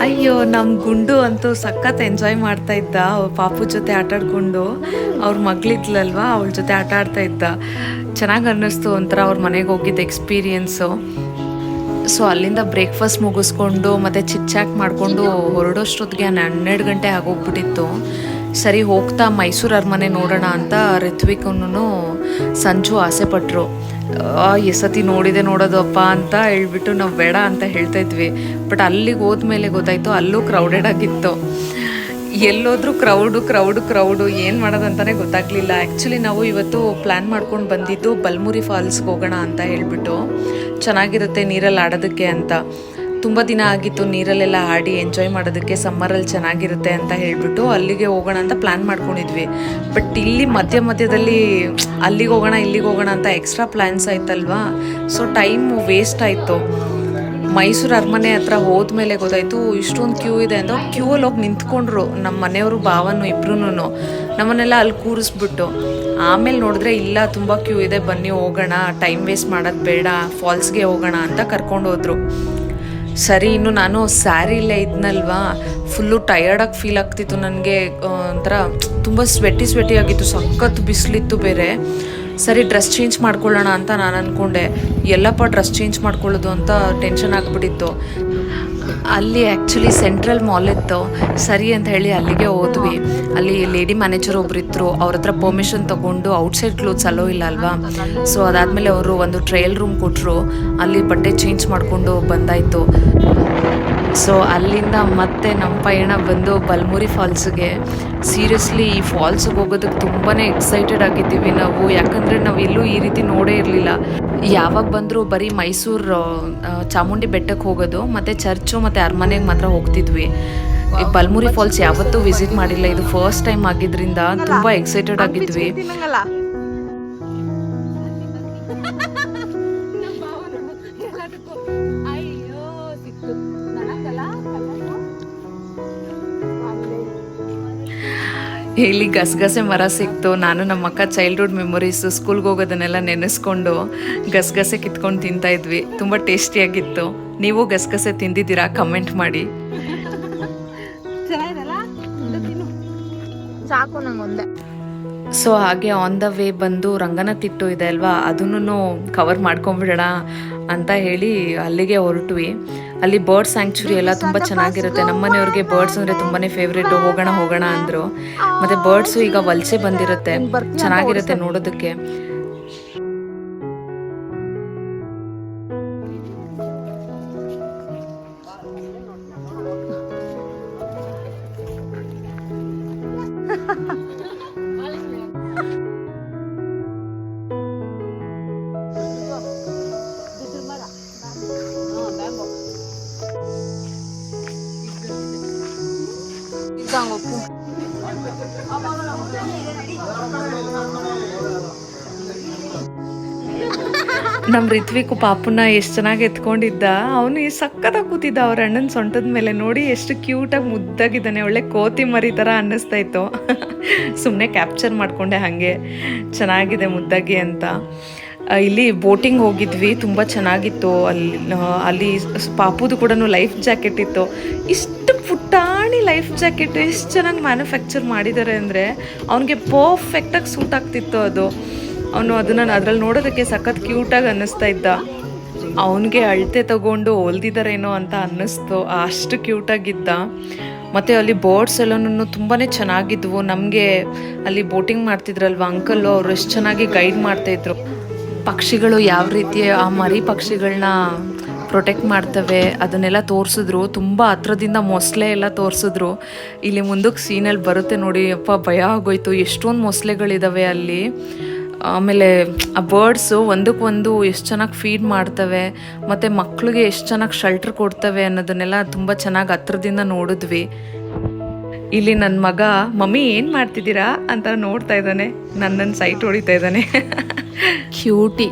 ಅಯ್ಯೋ ನಮ್ಮ ಗುಂಡು ಅಂತೂ ಸಖತ್ ಎಂಜಾಯ್ ಮಾಡ್ತಾ ಇದ್ದ ಪಾಪು ಜೊತೆ ಆಟಾಡ್ಕೊಂಡು. ಅವ್ರ ಮಗಳಿದ್ಲಲ್ವಾ, ಅವಳ ಜೊತೆ ಆಟ ಆಡ್ತಾ ಇದ್ದ. ಚೆನ್ನಾಗಿ ಅನ್ನಿಸ್ತು ಒಂಥರ ಅವ್ರ ಮನೆಗೆ ಹೋಗಿದ್ದ ಎಕ್ಸ್ಪೀರಿಯನ್ಸು. ಸೊ ಅಲ್ಲಿಂದ ಬ್ರೇಕ್ಫಾಸ್ಟ್ ಮುಗಿಸ್ಕೊಂಡು ಮತ್ತು ಚಿಟ್ಚಾಟ್ ಮಾಡಿಕೊಂಡು ಹೊರಡೋಷ್ಟೊತ್ತಿಗೆ 12 ಗಂಟೆ ಆಗೋಗ್ಬಿಟ್ಟಿತ್ತು. ಸರಿ ಹೋಗ್ತಾ ಮೈಸೂರು ಅರಮನೆ ನೋಡೋಣ ಅಂತ ಋತ್ವಿಕನ್ನು ಸಂಜು ಆಸೆ ಪಟ್ಟರು. ಎಸತಿ ನೋಡೋದಪ್ಪ ಅಂತ ಹೇಳ್ಬಿಟ್ಟು ನಾವು ಬೇಡ ಅಂತ ಹೇಳ್ತಾ ಇದ್ವಿ. ಬಟ್ ಅಲ್ಲಿಗೆ ಹೋದ್ಮೇಲೆ ಗೊತ್ತಾಯಿತು ಅಲ್ಲೂ ಕ್ರೌಡೆಡ್ ಆಗಿತ್ತು. ಎಲ್ಲೋದ್ರೂ ಕ್ರೌಡು ಏನು ಮಾಡೋದಂತಲೇ ಗೊತ್ತಾಗಲಿಲ್ಲ. ಆ್ಯಕ್ಚುಲಿ ನಾವು ಇವತ್ತು ಪ್ಲ್ಯಾನ್ ಮಾಡ್ಕೊಂಡು ಬಂದಿದ್ದು ಬಲ್ಮುರಿ ಫಾಲ್ಸ್ಗೆ ಹೋಗೋಣ ಅಂತ ಹೇಳಿಬಿಟ್ಟು, ಚೆನ್ನಾಗಿರುತ್ತೆ ನೀರಲ್ಲಿ ಆಡೋದಕ್ಕೆ ಅಂತ. ತುಂಬ ದಿನ ಆಗಿತ್ತು ನೀರಲ್ಲೆಲ್ಲ ಆಡಿ ಎಂಜಾಯ್ ಮಾಡೋದಕ್ಕೆ, ಸಮ್ಮರಲ್ಲಿ ಚೆನ್ನಾಗಿರುತ್ತೆ ಅಂತ ಹೇಳಿಬಿಟ್ಟು ಅಲ್ಲಿಗೆ ಹೋಗೋಣ ಅಂತ ಪ್ಲ್ಯಾನ್ ಮಾಡ್ಕೊಂಡಿದ್ವಿ. ಬಟ್ ಇಲ್ಲಿ ಮಧ್ಯದಲ್ಲಿ ಅಲ್ಲಿಗೆ ಹೋಗೋಣ ಇಲ್ಲಿಗೆ ಹೋಗೋಣ ಅಂತ ಎಕ್ಸ್ಟ್ರಾ ಪ್ಲ್ಯಾನ್ಸ್ ಆಯ್ತಲ್ವಾ, ಸೊ ಟೈಮು ವೇಸ್ಟ್ ಆಯಿತು. ಮೈಸೂರು ಅರಮನೆ ಹತ್ರ ಹೋದ್ಮೇಲೆ ಗೊತ್ತಾಯಿತು ಇಷ್ಟೊಂದು ಕ್ಯೂ ಇದೆ ಅಂತ. ಕ್ಯೂವಲ್ಲಿ ಹೋಗಿ ನಿಂತ್ಕೊಂಡ್ರು ನಮ್ಮ ಮನೆಯವರು, ಭಾವನು ಇಬ್ರು. ನಮ್ಮನ್ನೆಲ್ಲ ಅಲ್ಲಿ ಕೂರಿಸ್ಬಿಟ್ಟು ಆಮೇಲೆ ನೋಡಿದ್ರೆ ಇಲ್ಲ ತುಂಬ ಕ್ಯೂ ಇದೆ, ಬನ್ನಿ ಹೋಗೋಣ, ಟೈಮ್ ವೇಸ್ಟ್ ಮಾಡೋದು ಬೇಡ, ಫಾಲ್ಸ್ಗೆ ಹೋಗೋಣ ಅಂತ ಕರ್ಕೊಂಡು ಹೋದ್ರು. ಸರಿ, ಇನ್ನು ನಾನು ಸ್ಯಾರಿಲೇ ಇದ್ನಲ್ವಾ, ಫುಲ್ಲು ಟಯರ್ಡಾಗಿ ಫೀಲ್ ಆಗ್ತಿತ್ತು ನನಗೆ. ಒಂಥರ ತುಂಬ ಸ್ವೆಟಿ ಆಗಿತ್ತು, ಸಖತ್ತು ಬಿಸಿಲಿತ್ತು ಬೇರೆ. ಸರಿ ಡ್ರೆಸ್ ಚೇಂಜ್ ಮಾಡ್ಕೊಳ್ಳೋಣ ಅಂತ ನಾನು ಅಂದ್ಕೊಂಡೆ. ಎಲ್ಲಪ್ಪ ಡ್ರೆಸ್ ಚೇಂಜ್ ಮಾಡ್ಕೊಳ್ಳೋದು ಅಂತ ಟೆನ್ಷನ್ ಆಗಿಬಿಟ್ಟಿತ್ತು. ಅಲ್ಲಿ ಆ್ಯಕ್ಚುಲಿ ಸೆಂಟ್ರಲ್ ಮಾಲ್ ಇತ್ತು. ಸರಿ ಅಂತ ಹೇಳಿ ಅಲ್ಲಿಗೆ ಹೋದ್ವಿ. ಅಲ್ಲಿ ಲೇಡಿ ಮ್ಯಾನೇಜರ್ ಒಬ್ಬರಿದ್ದರು, ಅವ್ರ ಹತ್ರ ಪರ್ಮಿಷನ್ ತೊಗೊಂಡು ಔಟ್ಸೈಡ್ ಕ್ಲೋತ್ಸ್ ಅಲೋ ಇಲ್ಲ ಅಲ್ವಾ. ಸೊ ಅದಾದಮೇಲೆ ಅವರು ಒಂದು ಟ್ರಯಲ್ ರೂಮ್ ಕೊಟ್ಟರು. ಅಲ್ಲಿ ಬಟ್ಟೆ ಚೇಂಜ್ ಮಾಡಿಕೊಂಡು ಬಂದಾಯಿತು. ಸೊ ಅಲ್ಲಿಂದ ಮತ್ತೆ ನಮ್ಮ ಪಯಣ ಬಂದು ಬಲ್ಮುರಿ ಫಾಲ್ಸ್ಗೆ. ಸೀರಿಯಸ್ಲಿ ಈ ಫಾಲ್ಸ್ಗೆ ಹೋಗೋದಕ್ಕೆ ತುಂಬಾ ಎಕ್ಸೈಟೆಡ್ ಆಗಿದ್ದೀವಿ ನಾವು. ಯಾಕಂದರೆ ನಾವು ಎಲ್ಲೂ ಈ ರೀತಿ ನೋಡೇ ಇರಲಿಲ್ಲ. ಯಾವಾಗ ಬಂದರೂ ಬರೀ ಮೈಸೂರು ಚಾಮುಂಡಿ ಬೆಟ್ಟಕ್ಕೆ ಹೋಗೋದು, ಮತ್ತು ಚರ್ಚು ಮತ್ತು ಅರಮನೆಗೆ ಮಾತ್ರ ಹೋಗ್ತಿದ್ವಿ. ಈ ಬಲ್ಮುರಿ ಫಾಲ್ಸ್ ಯಾವತ್ತೂ ವಿಸಿಟ್ ಮಾಡಿಲ್ಲ, ಇದು ಫಸ್ಟ್ ಟೈಮ್ ಆಗಿದ್ದರಿಂದ ತುಂಬ ಎಕ್ಸೈಟೆಡ್ ಆಗಿದ್ವಿ. ಇಲ್ಲಿ ಗಸಗಸೆ ಮರ ಸಿಕ್ತು. ನಾನು ನಮ್ಮ ಅಕ್ಕ ಚೈಲ್ಡ್ಹುಡ್ ಮೆಮೊರೀಸು, ಸ್ಕೂಲ್ಗೆ ಹೋಗೋದನ್ನೆಲ್ಲ ನೆನೆಸ್ಕೊಂಡು ಗಸಗಸೆ ಕಿತ್ಕೊಂಡು ತಿಂತಾಯಿದ್ವಿ. ತುಂಬ ಟೇಸ್ಟಿಯಾಗಿತ್ತು. ನೀವು ಗಸಗಸೆ ತಿಂದಿದ್ದೀರಾ? ಕಮೆಂಟ್ ಮಾಡಿ. ಸಾಕು ನಂಗೊಂದೆ. ಸೊ ಹಾಗೆ ಆನ್ ದ ವೇ ಬಂದು ರಂಗನತಿಟ್ಟು ಇದೆ ಅಲ್ವಾ, ಅದನ್ನು ಕವರ್ ಮಾಡ್ಕೊಂಬಿಡೋಣ ಅಂತ ಹೇಳಿ ಅಲ್ಲಿಗೆ ಹೊರಟ್ವಿ. ಅಲ್ಲಿ ಬರ್ಡ್ ಸ್ಯಾಂಕ್ಚುರಿ ಎಲ್ಲ ತುಂಬ ಚೆನ್ನಾಗಿರುತ್ತೆ. ನಮ್ಮನೆಯವ್ರಿಗೆ ಬರ್ಡ್ಸ್ ಅಂದರೆ ತುಂಬಾ ಫೇವ್ರೇಟು. ಹೋಗೋಣ ಅಂದರು. ಮತ್ತು ಬರ್ಡ್ಸು ಈಗ ವಲಸೆ ಬಂದಿರುತ್ತೆ, ಚೆನ್ನಾಗಿರುತ್ತೆ ನೋಡೋದಕ್ಕೆ. ನಮ್ಮ ರಿತ್ವಿಕು ಪಾಪುನ ಎಷ್ಟು ಚೆನ್ನಾಗಿ ಎತ್ಕೊಂಡಿದ್ದ. ಅವನು ಎಷ್ಟು ಸಕ್ಕತ್ತಾಗಿ ಕೂತಿದ್ದ ಅವ್ರ ಅಣ್ಣನ ಸೊಂಟದ ಮೇಲೆ. ನೋಡಿ ಎಷ್ಟು ಕ್ಯೂಟಾಗಿ ಮುದ್ದಾಗಿದ್ದಾನೆ, ಒಳ್ಳೆ ಕೋತಿ ಮರಿ ಥರ ಅನ್ನಿಸ್ತಾ ಇತ್ತು. ಸುಮ್ಮನೆ ಕ್ಯಾಪ್ಚರ್ ಮಾಡಿಕೊಂಡೆ ಹಾಗೆ, ಚೆನ್ನಾಗಿದೆ ಮುದ್ದಾಗಿ ಅಂತ. ಇಲ್ಲಿ ಬೋಟಿಂಗ್ ಹೋಗಿದ್ವಿ, ತುಂಬ ಚೆನ್ನಾಗಿತ್ತು. ಅಲ್ಲಿ ಪಾಪುದು ಕೂಡ ಲೈಫ್ ಜಾಕೆಟ್ ಇತ್ತು. ಇಷ್ಟು ಪುಟ್ಟಾಣಿ ಲೈಫ್ ಜಾಕೆಟ್ ಎಷ್ಟು ಚೆನ್ನಾಗಿ ಮ್ಯಾನುಫ್ಯಾಕ್ಚರ್ ಮಾಡಿದ್ದಾರೆ ಅಂದರೆ ಅವನಿಗೆ ಪರ್ಫೆಕ್ಟಾಗಿ ಸೂಟ್ ಆಗ್ತಿತ್ತು ಅದು. ಅವನು ಅದನ್ನು ಅದ್ರಲ್ಲಿ ನೋಡೋದಕ್ಕೆ ಸಖತ್ ಕ್ಯೂಟಾಗಿ ಅನ್ನಿಸ್ತಾ ಇದ್ದ. ಅವನಿಗೆ ಅಳತೆ ತಗೊಂಡು ಹೊಲ್ದಿದ್ದಾರೇನೋ ಅಂತ ಅನ್ನಿಸ್ತು, ಅಷ್ಟು ಕ್ಯೂಟಾಗಿದ್ದ. ಮತ್ತು ಅಲ್ಲಿ ಬರ್ಡ್ಸ್ ಎಲ್ಲನೂ ತುಂಬಾ ಚೆನ್ನಾಗಿದ್ವು. ನಮಗೆ ಅಲ್ಲಿ ಬೋಟಿಂಗ್ ಮಾಡ್ತಿದ್ರಲ್ವ ಅಂಕಲ್ಲು, ಅವರು ಎಷ್ಟು ಚೆನ್ನಾಗಿ ಗೈಡ್ ಮಾಡ್ತಾಯಿದ್ರು. ಪಕ್ಷಿಗಳು ಯಾವ ರೀತಿ ಆ ಮರಿ ಪಕ್ಷಿಗಳನ್ನ ಪ್ರೊಟೆಕ್ಟ್ ಮಾಡ್ತವೆ ಅದನ್ನೆಲ್ಲ ತೋರಿಸಿದ್ರು. ತುಂಬ ಹತ್ರದಿಂದ ಮೊಸಳೆ ಎಲ್ಲ ತೋರಿಸಿದ್ರು. ಇಲ್ಲಿ ಮುಂದಕ್ಕೆ ಸೀನಲ್ಲಿ ಬರುತ್ತೆ ನೋಡಿ, ಅಪ್ಪ ಭಯ ಆಗೋಯ್ತು, ಎಷ್ಟೊಂದು ಮೊಸಳೆಗಳಿದ್ದಾವೆ ಅಲ್ಲಿ. ಆಮೇಲೆ ಆ ಬರ್ಡ್ಸು ಒಂದಕ್ಕೊಂದು ಎಷ್ಟು ಚೆನ್ನಾಗಿ ಫೀಡ್ ಮಾಡ್ತವೆ, ಮತ್ತು ಮಕ್ಕಳಿಗೆ ಎಷ್ಟು ಚೆನ್ನಾಗಿ ಶೆಲ್ಟರ್ ಕೊಡ್ತವೆ ಅನ್ನೋದನ್ನೆಲ್ಲ ತುಂಬ ಚೆನ್ನಾಗಿ ಹತ್ರದಿಂದ ನೋಡಿದ್ವಿ. ಇಲ್ಲಿ ನನ್ನ ಮಗ ಮಮ್ಮಿ ಏನು ಮಾಡ್ತಿದ್ದೀರಾ ಅಂತ ನೋಡ್ತಾ ಇದ್ದಾನೆ, ನನ್ನನ್ನು ಸೈಟ್ ಹೊಡಿತಾ ಇದ್ದಾನೆ. ಕ್ಯೂಟಿ.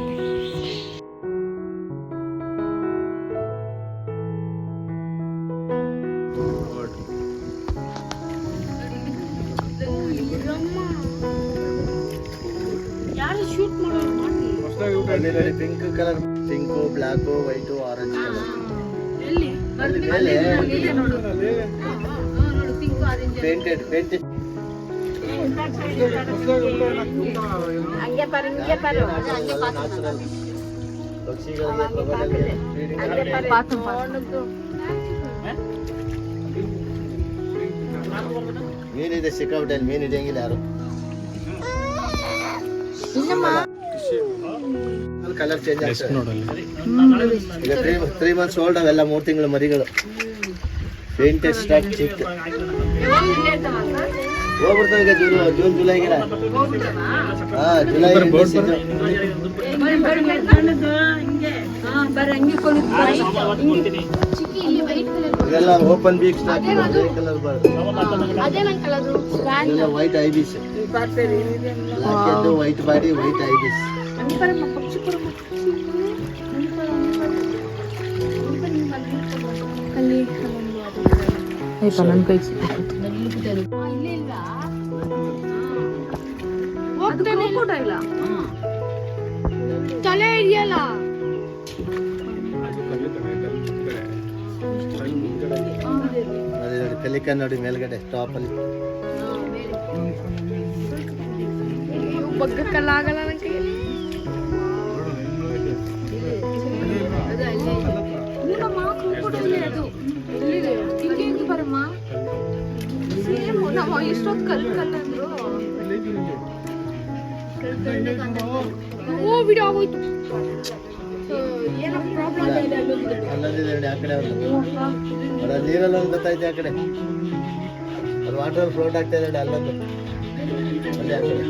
ಯಾರು ಶೂಟ್ ಮಾಡೋರು ಮಾಡಿ pink colour, pink, black, white, orange colour. ಎಲ್ಲಿ ಮೇಲೆ ನೋಡು ಪಿಂಕ್ ಆರೆಂಜ್ ಪೇಂಟೆಡ್ ಹಂಗೆ ಬರು ಹಂಗೆ ಬರು ಹಂಗೆ ನ್ಯಾಚುರಲ್ ಪಕ್ಷಿಗಳಿಗೆ ಪ್ರಭಾವಗಳಿಗೆ feeding ಪಾತು ಮೀನಿದೆ ಸಿಕ್ಕಾಬಿಟ್ಟೆ, ಮೀನು ಹಿಡಿಯಂಗಿಲ್ಲ ಯಾರು. ಕಲರ್ ಚೇಂಜ್ ಆಗ್ತದೆ ಈಗ 3 months ಓಲ್ಡ್ ಅವೆಲ್ಲ 3 ತಿಂಗಳು ಮರಿಗಳು. ಪೇಂಟೆಡ್ ಸ್ಟಾಕ್ ಚಿಕ್ ಹೋಗ್ಬಿಡ್ತಾವ ಈಗ ಜೂನ್ ಜುಲೈಗೆ. ಜುಲೈ ಇವೆಲ್ಲ ಓಪನ್ ಬೀಕ್ ಸ್ಟಾಕ್, ಕಲರ್ ಬರ್ತದೆ. White ibis, black white body, white ibis. ನನ್ನ ಕೈ ತಲೆ ಇದೆಯಲ್ಲ ಪೆಲಿಕನ್ ನೋಡಿ ಮೇಲ್ಗಡೆ ಟಾಪ್ ಅಲ್ಲಿ. ಬಗ್ಗಕ್ಕೆಲ್ಲ ಆಗಲ್ಲ ನನ್ನ ಕೈಯಲ್ಲಿ. ಅದು ಎಲ್ಲಿದೆ ಹಿಂಗೆ ಬರಮ್ಮ. ನಮ್ಮ ಎಷ್ಟೊತ್ತು ಕಲ್ಲಂದ್ರು ಓ ವಿಡಿಯೋ ಆಗೋಯ್ತು. ಏನೋ ಪ್ರಾಬ್ಲಮ್ ಇದೆ ಅಲ್ಲದಿದೆ ನೋಡಿ ಆ ಕಡೆ ಅವ್ರು ನೀರೆಲ್ಲ ಗೊತ್ತೈತೆ ಆ ಕಡೆ. ಅದು ವಾಟರ್ ಫ್ಲೋಟ್ ಆಗ್ತಾ ಇದೆ ಅಲ್ಲೊಂದು ಅಲ್ಲಿ ಆ ಕಡೆ.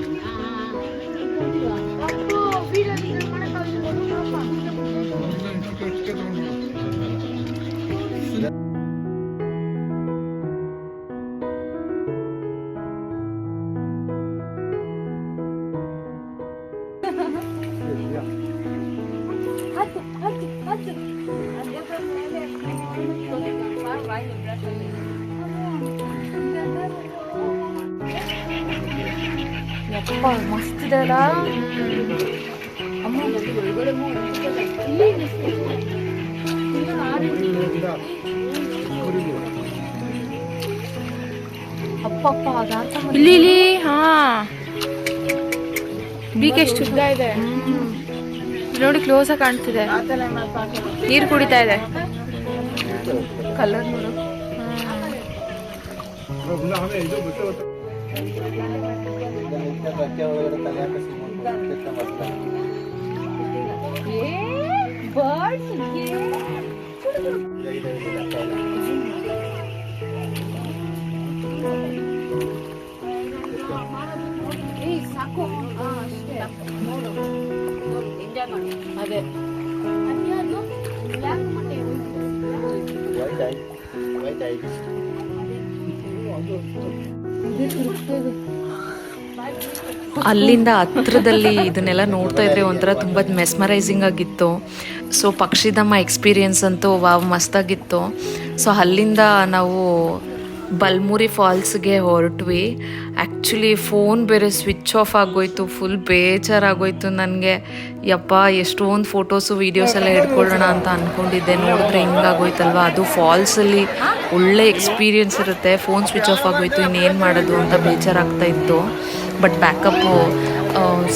ಯಪ್ಪ ಮಸ್ತ್ ಇದೆ ಅಲ್ಲ. ಅಪ್ಪಪ್ಪ ಇಲ್ಲಿ ಇಲ್ಲಿ ಹಾ ಬೀಕ್ ಎಷ್ಟು ಉದ್ದ ಇದೆ ನೋಡಿ, ಕ್ಲೋಸ್ ಆಗಿ ಕಾಣ್ತಿದೆ. ನೀರು ಕುಡಿತಾ ಇದೆ. ಕಲರ್ ನೋಡು. ಅದೇ ವೈಟ್ ಐಬಿಸ್. ಅಲ್ಲಿಂದ ಹತ್ರದಲ್ಲಿ ಇದನ್ನೆಲ್ಲ ನೋಡ್ತಾ ಇದ್ರೆ ಒಂಥರ ತುಂಬ ಮೆಸ್ಮರೈಸಿಂಗ್ ಆಗಿತ್ತು. ಸೊ ಪಕ್ಷಿಧಾಮ ಎಕ್ಸ್ಪೀರಿಯನ್ಸ್ ಅಂತೂ ವಾವ್ ಮಸ್ತಾಗಿತ್ತು. ಸೊ ಅಲ್ಲಿಂದ ನಾವು ಬಲ್ಮುರಿ ಫಾಲ್ಸ್ಗೆ ಹೊರಟ್ವಿ. ಆ್ಯಕ್ಚುಲಿ ಫೋನ್ ಬೇರೆ ಸ್ವಿಚ್ ಆಫ್ ಆಗೋಯ್ತು. ಫುಲ್ ಬೇಜಾರಾಗೋಯ್ತು ನನಗೆ. ಯಪ್ಪ ಎಷ್ಟೊಂದು ಫೋಟೋಸು ವೀಡಿಯೋಸ್ ಎಲ್ಲ ಹಿಡ್ಕೊಳ್ಳೋಣ ಅಂತ ಅಂದ್ಕೊಂಡಿದ್ದೆ. ನೋಡಿದ್ರೆ ಹಿಂಗಾಗೋಯ್ತಲ್ವ. ಅದು ಫಾಲ್ಸಲ್ಲಿ ಒಳ್ಳೆ ಎಕ್ಸ್ಪೀರಿಯನ್ಸ್ ಇರುತ್ತೆ. ಫೋನ್ ಸ್ವಿಚ್ ಆಫ್ ಆಗೋಯ್ತು, ಇನ್ನೇನು ಮಾಡೋದು ಅಂತ ಬೇಜಾರಾಗ್ತಾ ಇತ್ತು. ಬಟ್ ಬ್ಯಾಕಪ್ಪು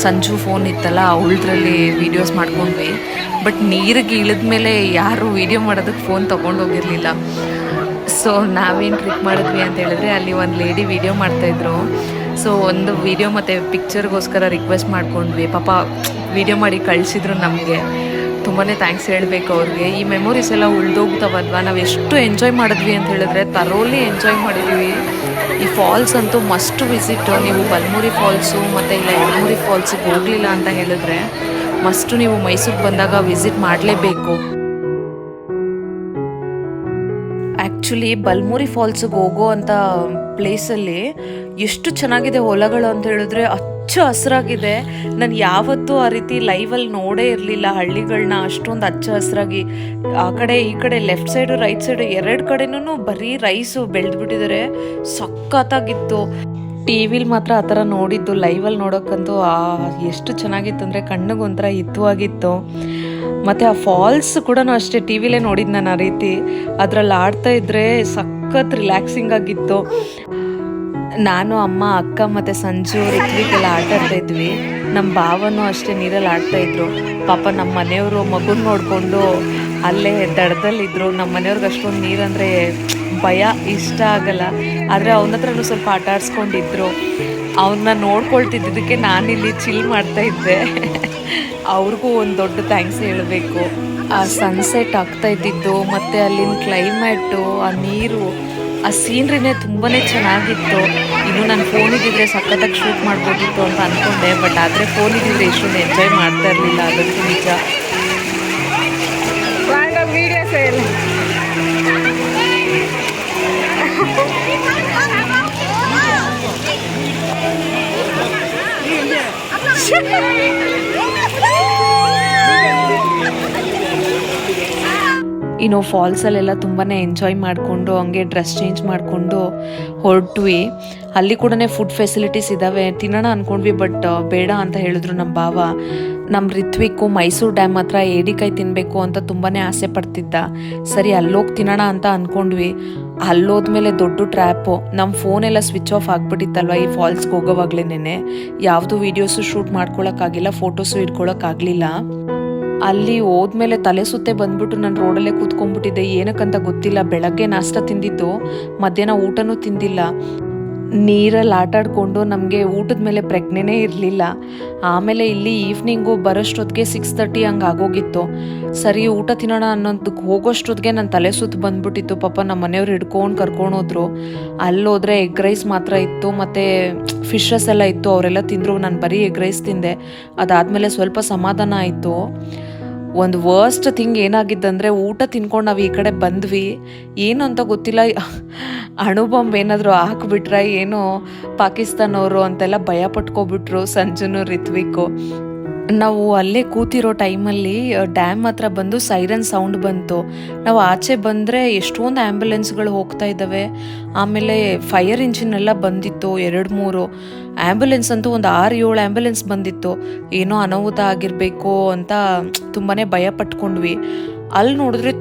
ಸಂಜು ಫೋನ್ ಇತ್ತಲ್ಲ, ಅವಳದ್ರಲ್ಲಿ ವೀಡಿಯೋಸ್ ಮಾಡ್ಕೊಂಡ್ವಿ. ಬಟ್ ನೀರಿಗೆ ಇಳಿದ್ಮೇಲೆ ಯಾರು ವೀಡಿಯೋ ಮಾಡೋದಕ್ಕೆ ಫೋನ್ ತೊಗೊಂಡೋಗಿರಲಿಲ್ಲ. ಸೊ ನಾವೇನು ಟ್ರಿಕ್ ಮಾಡಿದ್ವಿ ಅಂತ ಹೇಳಿದ್ರೆ, ಅಲ್ಲಿ ಒಂದು ಲೇಡಿ ವೀಡಿಯೋ ಮಾಡ್ತಾಯಿದ್ರು. ಸೊ ಒಂದು ವೀಡಿಯೋ ಮತ್ತು ಪಿಕ್ಚರ್ಗೋಸ್ಕರ ರಿಕ್ವೆಸ್ಟ್ ಮಾಡ್ಕೊಂಡ್ವಿ. ಪಾಪ ವೀಡಿಯೋ ಮಾಡಿ ಕಳಿಸಿದ್ರು ನಮಗೆ. ತುಂಬಾ ಥ್ಯಾಂಕ್ಸ್ ಹೇಳಬೇಕು ಅವ್ರಿಗೆ. ಈ ಮೆಮೊರೀಸ್ ಎಲ್ಲ ಉಳ್ದೋಗ್ತಾವಲ್ವ. ನಾವು ಎಷ್ಟು ಎಂಜಾಯ್ ಮಾಡಿದ್ವಿ ಅಂತ ಹೇಳಿದ್ರೆ ತರೋಲಿ ಎಂಜಾಯ್ ಮಾಡಿದ್ವಿ. ಈ ಫಾಲ್ಸ್ ಅಂತೂ ಮಸ್ಟ್ ವಿಸಿಟು. ನೀವು ಬಲ್ಮುರಿ ಫಾಲ್ಸು ಮತ್ತು ಇಲ್ಲ ಎಡಮುರಿ ಫಾಲ್ಸಿಗೆ ಹೋಗಲಿಲ್ಲ ಅಂತ ಹೇಳಿದ್ರೆ ಮಸ್ಟು ನೀವು ಮೈಸೂರಿಗೆ ಬಂದಾಗ ವಿಸಿಟ್ ಮಾಡಲೇಬೇಕು. ಆ್ಯಕ್ಚುಲಿ ಬಲ್ಮುರಿ ಫಾಲ್ಸಿಗೆ ಹೋಗೋ ಅಂಥ ಪ್ಲೇಸಲ್ಲಿ ಎಷ್ಟು ಚೆನ್ನಾಗಿದೆ ಹೊಲಗಳು ಅಂತ ಹೇಳಿದ್ರೆ ಹಚ್ಚ ಹಸಿರಾಗಿದೆ. ನಾನು ಯಾವತ್ತೂ ಆ ರೀತಿ ಲೈವಲ್ಲಿ ನೋಡೇ ಇರಲಿಲ್ಲ ಹಳ್ಳಿಗಳನ್ನ ಅಷ್ಟೊಂದು ಹಚ್ಚ ಹಸಿರಾಗಿ. ಆ ಕಡೆ ಈ ಕಡೆ ಲೆಫ್ಟ್ ಸೈಡು ರೈಟ್ ಸೈಡು ಎರಡು ಕಡೆನೂ ಬರೀ ರೈಸು ಬೆಳೆದ್ಬಿಟ್ಟಿದ್ದಾರೆ. ಸಖತ್ತಾಗಿತ್ತು. ಟಿ ವಿಲಿ ಮಾತ್ರ ಆ ಥರ ನೋಡಿದ್ದು, ಲೈವಲ್ಲಿ ನೋಡೋಕ್ಕಂತೂ ಎಷ್ಟು ಚೆನ್ನಾಗಿತ್ತು ಅಂದರೆ ಕಣ್ಣಿಗೊಂಥರ ಹಿತವಾಗಿತ್ತು. ಮತ್ತು ಆ ಫಾಲ್ಸ್ ಕೂಡ ಅಷ್ಟೇ ಟಿ ವಿಲೇ ನೋಡಿದ್ದು ನಾನು ಆ ರೀತಿ. ಅದರಲ್ಲಿ ಆಡ್ತಾ ಇದ್ದರೆ ಸಖತ್ ರಿಲ್ಯಾಕ್ಸಿಂಗ್ ಆಗಿತ್ತು. ನಾನು ಅಮ್ಮ ಅಕ್ಕ ಮತ್ತು ಸಂಜು ರಿತ್ವಿಗೆಲ್ಲ ಆಟ ಆಡ್ತಾ ಇದ್ವಿ. ನಮ್ಮ ಭಾವನೂ ಅಷ್ಟೇ ನೀರಲ್ಲಿ ಆಡ್ತಾಯಿದ್ರು. ಪಾಪ ನಮ್ಮ ಮನೆಯವರು ಮಗುನ ನೋಡಿಕೊಂಡು ಅಲ್ಲೇ ದಡದಲ್ಲಿದ್ದರು. ನಮ್ಮ ಮನೆಯವ್ರಿಗೆ ಅಷ್ಟೊಂದು ನೀರಂದರೆ ಭಯ, ಇಷ್ಟ ಆಗಲ್ಲ. ಆದರೆ ಅವನ ಹತ್ರನೂ ಸ್ವಲ್ಪ ಆಟ ಆಡಿಸ್ಕೊಂಡಿದ್ರು. ಅವನ್ನ ನೋಡ್ಕೊಳ್ತಿದ್ದಕ್ಕೆ ನಾನಿಲ್ಲಿ ಚಿಲ್ ಮಾಡ್ತಾಯಿದ್ದೆ. ಅವ್ರಿಗೂ ಒಂದು ದೊಡ್ಡ ಥ್ಯಾಂಕ್ಸ್ ಹೇಳಬೇಕು. ಆ ಸನ್ಸೆಟ್ ಆಗ್ತಾ ಇದ್ದಿದ್ದು ಮತ್ತು ಅಲ್ಲಿನ ಕ್ಲೈಮೇಟು, ಆ ನೀರು, ಆ ಸೀನ್ರಿನೇ ತುಂಬಾ ಚೆನ್ನಾಗಿತ್ತು. ಇನ್ನು ನಾನು ಫೋನಿಗಿದ್ರೆ ಸಖತ್ತಾಗಿ ಶೂಟ್ ಮಾಡ್ಬೋದಿತ್ತು ಅಂತ ಅಂದ್ಕೊಂಡೆ. ಬಟ್ ಆದರೆ ಫೋನಿಗಿದ್ರೆ ಇಷ್ಟೊಂದು ಎಂಜಾಯ್ ಮಾಡ್ತಾ ಇರಲಿಲ್ಲ, ಅದಂತೂ ನಿಜ. ಇನ್ನು ಫಾಲ್ಸಲ್ಲೆಲ್ಲ ತುಂಬಾ ಎಂಜಾಯ್ ಮಾಡಿಕೊಂಡು ಹಂಗೆ ಡ್ರೆಸ್ ಚೇಂಜ್ ಮಾಡಿಕೊಂಡು ಹೊರಟ್ವಿ. ಅಲ್ಲಿ ಕೂಡ ಫುಡ್ ಫೆಸಿಲಿಟೀಸ್ ಇದ್ದಾವೆ, ತಿನ್ನೋಣ ಅಂದ್ಕೊಂಡ್ವಿ. ಬಟ್ ಬೇಡ ಅಂತ ಹೇಳಿದ್ರು ನಮ್ಮ ಭಾವ. ನಮ್ಮ ರಿತ್ವಿಕ್ಕು ಮೈಸೂರು ಡ್ಯಾಮ್ ಹತ್ರ ಏಡಿಕಾಯಿ ತಿನ್ನಬೇಕು ಅಂತ ತುಂಬಾ ಆಸೆ ಪಡ್ತಿದ್ದ. ಸರಿ ಅಲ್ಲೋಗಿ ತಿನ್ನೋಣ ಅಂತ ಅಂದ್ಕೊಂಡ್ವಿ. ಅಲ್ಲೋದ್ಮೇಲೆ ದೊಡ್ಡ ಟ್ರ್ಯಾಪು. ನಮ್ಮ ಫೋನೆಲ್ಲ ಸ್ವಿಚ್ ಆಫ್ ಆಗಿಬಿಟ್ಟಿತ್ತಲ್ವ ಈ ಫಾಲ್ಸ್ಗೆ ಹೋಗೋವಾಗ್ಲೇನೆ. ಯಾವುದು ವೀಡಿಯೋಸು ಶೂಟ್ ಮಾಡ್ಕೊಳಕ್ಕಾಗಿಲ್ಲ, ಫೋಟೋಸು ಇಟ್ಕೊಳಕ್ಕಾಗಲಿಲ್ಲ. ಅಲ್ಲಿ ಹೋದ್ಮೇಲೆ ತಲೆ ಸುತ್ತೆ ಬಂದ್ಬಿಟ್ಟು ನಾನು ರೋಡಲ್ಲೇ ಕೂತ್ಕೊಂಡ್ಬಿಟ್ಟಿದ್ದೆ. ಏನಕ್ಕಂತ ಗೊತ್ತಿಲ್ಲ. ಬೆಳಗ್ಗೆ ನಾಷ್ಟ ತಿಂದಿದ್ದು, ಮಧ್ಯಾಹ್ನ ಊಟನೂ ತಿಂದಿಲ್ಲ. ನೀರಲ್ಲಿ ಆಟಾಡಿಕೊಂಡು ನಮಗೆ ಊಟದ ಮೇಲೆ ಪ್ರಜ್ಞೆನೇ ಇರಲಿಲ್ಲ. ಆಮೇಲೆ ಇಲ್ಲಿ ಈವ್ನಿಂಗು ಬರೋಷ್ಟೊತ್ತಿಗೆ 6:30 ಹಂಗೆ ಆಗೋಗಿತ್ತು. ಸರಿ ಊಟ ತಿನ್ನೋಣ ಅನ್ನೋದಕ್ಕೆ ಹೋಗೋಷ್ಟೊತ್ತಿಗೆ ನನ್ನ ತಲೆ ಸುತ್ತು ಬಂದ್ಬಿಟ್ಟಿತ್ತು. ಪಾಪ ನಮ್ಮ ಮನೆಯವ್ರು ಹಿಡ್ಕೊಂಡು ಕರ್ಕೊಂಡೋದ್ರು. ಅಲ್ಲೋದ್ರೆ ಎಗ್ ರೈಸ್ ಮಾತ್ರ ಇತ್ತು, ಮತ್ತು ಫಿಶಸ್ ಎಲ್ಲ ಇತ್ತು. ಅವರೆಲ್ಲ ತಿಂದರು, ನಾನು ಬರೀ ಎಗ್ ರೈಸ್ ತಿಂದೆ. ಅದಾದಮೇಲೆ ಸ್ವಲ್ಪ ಸಮಾಧಾನ ಆಯಿತು. ಒಂದು ವರ್ಸ್ಟ್ ಥಿಂಗ್ ಏನಾಗಿದ್ದಂದರೆ, ಊಟ ತಿನ್ಕೊಂಡು ನಾವು ಈ ಕಡೆ ಬಂದ್ವಿ. ಏನು ಅಂತ ಗೊತ್ತಿಲ್ಲ, ಅಣುಬಾಂಬ್ ಏನಾದರೂ ಹಾಕ್ಬಿಟ್ರೆ ಏನೋ ಪಾಕಿಸ್ತಾನವರು ಅಂತೆಲ್ಲ ಭಯ ಪಟ್ಕೊಬಿಟ್ರು ಸಂಜುನು ರಿತ್ವಿಕ್ಕು. ನಾವು ಅಲ್ಲೇ ಕೂತಿರೋ ಟೈಮಲ್ಲಿ ಡ್ಯಾಮ್ ಹತ್ರ ಬಂದು ಸೈರನ್ ಸೌಂಡ್ ಬಂತು. ನಾವು ಆಚೆ ಬಂದರೆ ಎಷ್ಟೊಂದು ಆ್ಯಂಬುಲೆನ್ಸ್ಗಳು ಹೋಗ್ತಾ ಇದ್ದಾವೆ. ಆಮೇಲೆ ಫೈರ್ ಇಂಜಿನ್ ಎಲ್ಲ ಬಂದಿತ್ತು, 2-3 ಆ್ಯಂಬುಲೆನ್ಸ್ ಅಂತೂ ಒಂದು 6-7 ಆ್ಯಂಬುಲೆನ್ಸ್ ಬಂದಿತ್ತು. ಏನೋ ಅನಾಹುತ ಆಗಿರಬೇಕು ಅಂತ ತುಂಬಾ ಭಯ ಪಟ್ಕೊಂಡ್ವಿ. ಅಲ್ಲಿ ನೋಡಿದ್ರೆ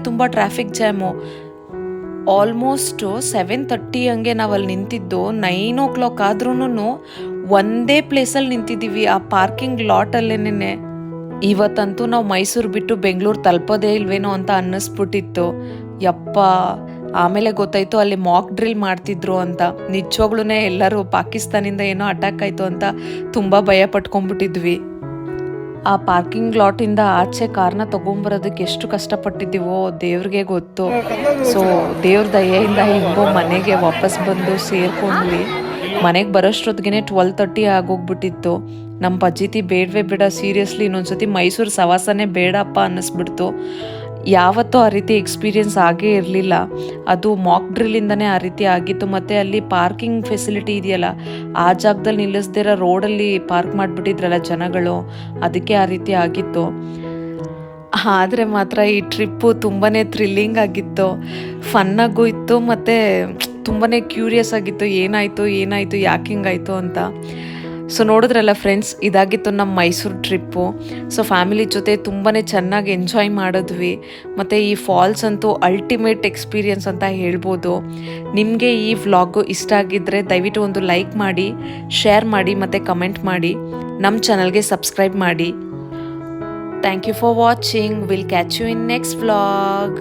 ತುಂಬ ಟ್ರಾಫಿಕ್ ಜಾಮು. ಆಲ್ಮೋಸ್ಟು 7:30 ಹಂಗೆ ನಾವು ಅಲ್ಲಿ ನಿಂತಿದ್ದು. 9 o'clock ಆದ್ರೂ ಒಂದೇ ಪ್ಲೇಸಲ್ಲಿ ನಿಂತಿದ್ದೀವಿ, ಆ ಪಾರ್ಕಿಂಗ್ ಲಾಟಲ್ಲೇನೆ. ಇವತ್ತಂತೂ ನಾವು ಮೈಸೂರು ಬಿಟ್ಟು ಬೆಂಗಳೂರು ತಲುಪೋದೇ ಇಲ್ವೇನೋ ಅಂತ ಅನ್ನಿಸ್ಬಿಟ್ಟಿತ್ತು. ಯಪ್ಪ, ಆಮೇಲೆ ಗೊತ್ತಾಯ್ತು ಅಲ್ಲಿ ಮಾಕ್ ಡ್ರಿಲ್ ಮಾಡ್ತಿದ್ರು ಅಂತ. ನಿಜವಾಗ್ಲೂ ಎಲ್ಲರೂ ಪಾಕಿಸ್ತಾನಿಂದ ಏನೋ ಅಟ್ಯಾಕ್ ಆಯಿತು ಅಂತ ತುಂಬ ಭಯ ಪಟ್ಕೊಂಡ್ಬಿಟ್ಟಿದ್ವಿ. ಆ ಪಾರ್ಕಿಂಗ್ ಲಾಟಿಂದ ಆಚೆ ಕಾರ್ನ ತೊಗೊಂಬರೋದಕ್ಕೆ ಎಷ್ಟು ಕಷ್ಟಪಟ್ಟಿದ್ದೀವೋ ದೇವ್ರಿಗೆ ಗೊತ್ತು. ಸೊ ದೇವ್ರ ದಯೆಯಿಂದ ಹಿಂಗೋ ಮನೆಗೆ ವಾಪಸ್ ಬಂದು ಸೇರ್ಕೊಂಡ್ವಿ. ಮನೆಗೆ ಬರೋಷ್ಟೊತ್ತಿಗೆ 12:30 ಆಗೋಗ್ಬಿಟ್ಟಿತ್ತು. ನಮ್ಮ ಪಜ್ಜಿತಿ ಬೇಡವೇ ಬೇಡ, ಸೀರಿಯಸ್ಲಿ ಇನ್ನೊಂದ್ಸತಿ ಮೈಸೂರು ಸವಾಸನೇ ಬೇಡಪ್ಪ ಅನ್ನಿಸ್ಬಿಡ್ತು. ಯಾವತ್ತೂ ಆ ರೀತಿ ಎಕ್ಸ್ಪೀರಿಯೆನ್ಸ್ ಆಗೇ ಇರಲಿಲ್ಲ. ಅದು ಮಾಕ್ ಡ್ರಿಲ್ಲಿಂದನೇ ಆ ರೀತಿ ಆಗಿತ್ತು. ಮತ್ತು ಅಲ್ಲಿ ಪಾರ್ಕಿಂಗ್ ಫೆಸಿಲಿಟಿ ಇದೆಯಲ್ಲ, ಆ ಜಾಗದಲ್ಲಿ ನಿಲ್ಲಿಸ್ದಿರ ರೋಡಲ್ಲಿ ಪಾರ್ಕ್ ಮಾಡಿಬಿಟ್ಟಿದ್ರಲ್ಲ ಜನಗಳು, ಅದಕ್ಕೆ ಆ ರೀತಿ ಆಗಿತ್ತು. ಆದರೆ ಮಾತ್ರ ಈ ಟ್ರಿಪ್ಪು ತುಂಬಾ ಥ್ರಿಲ್ಲಿಂಗ್ ಆಗಿತ್ತು, ಫನ್ನಾಗೂ ಇತ್ತು, ಮತ್ತು ತುಂಬಾ ಕ್ಯೂರಿಯಸ್ ಆಗಿತ್ತು. ಏನಾಯಿತು ಯಾಕೆ ಹಿಂಗಾಯಿತು ಅಂತ. ಸೊ ನೋಡಿದ್ರಲ್ಲ ಫ್ರೆಂಡ್ಸ್, ಇದಾಗಿತ್ತು ನಮ್ಮ ಮೈಸೂರು ಟ್ರಿಪ್ಪು. ಸೊ ಫ್ಯಾಮಿಲಿ ಜೊತೆ ತುಂಬಾ ಚೆನ್ನಾಗಿ ಎಂಜಾಯ್ ಮಾಡಿದ್ವಿ. ಮತ್ತು ಈ ಫಾಲ್ಸ್ ಅಂತೂ ಅಲ್ಟಿಮೇಟ್ ಎಕ್ಸ್ಪೀರಿಯನ್ಸ್ ಅಂತ ಹೇಳ್ಬೋದು. ನಿಮಗೆ ಈ ವ್ಲಾಗು ಇಷ್ಟ ಆಗಿದ್ದರೆ ದಯವಿಟ್ಟು ಒಂದು ಲೈಕ್ ಮಾಡಿ, ಶೇರ್ ಮಾಡಿ, ಮತ್ತು ಕಮೆಂಟ್ ಮಾಡಿ. ನಮ್ಮ ಚಾನಲ್ಗೆ ಸಬ್ಸ್ಕ್ರೈಬ್ ಮಾಡಿ. Thank you for watching. Will catch you in next vlog.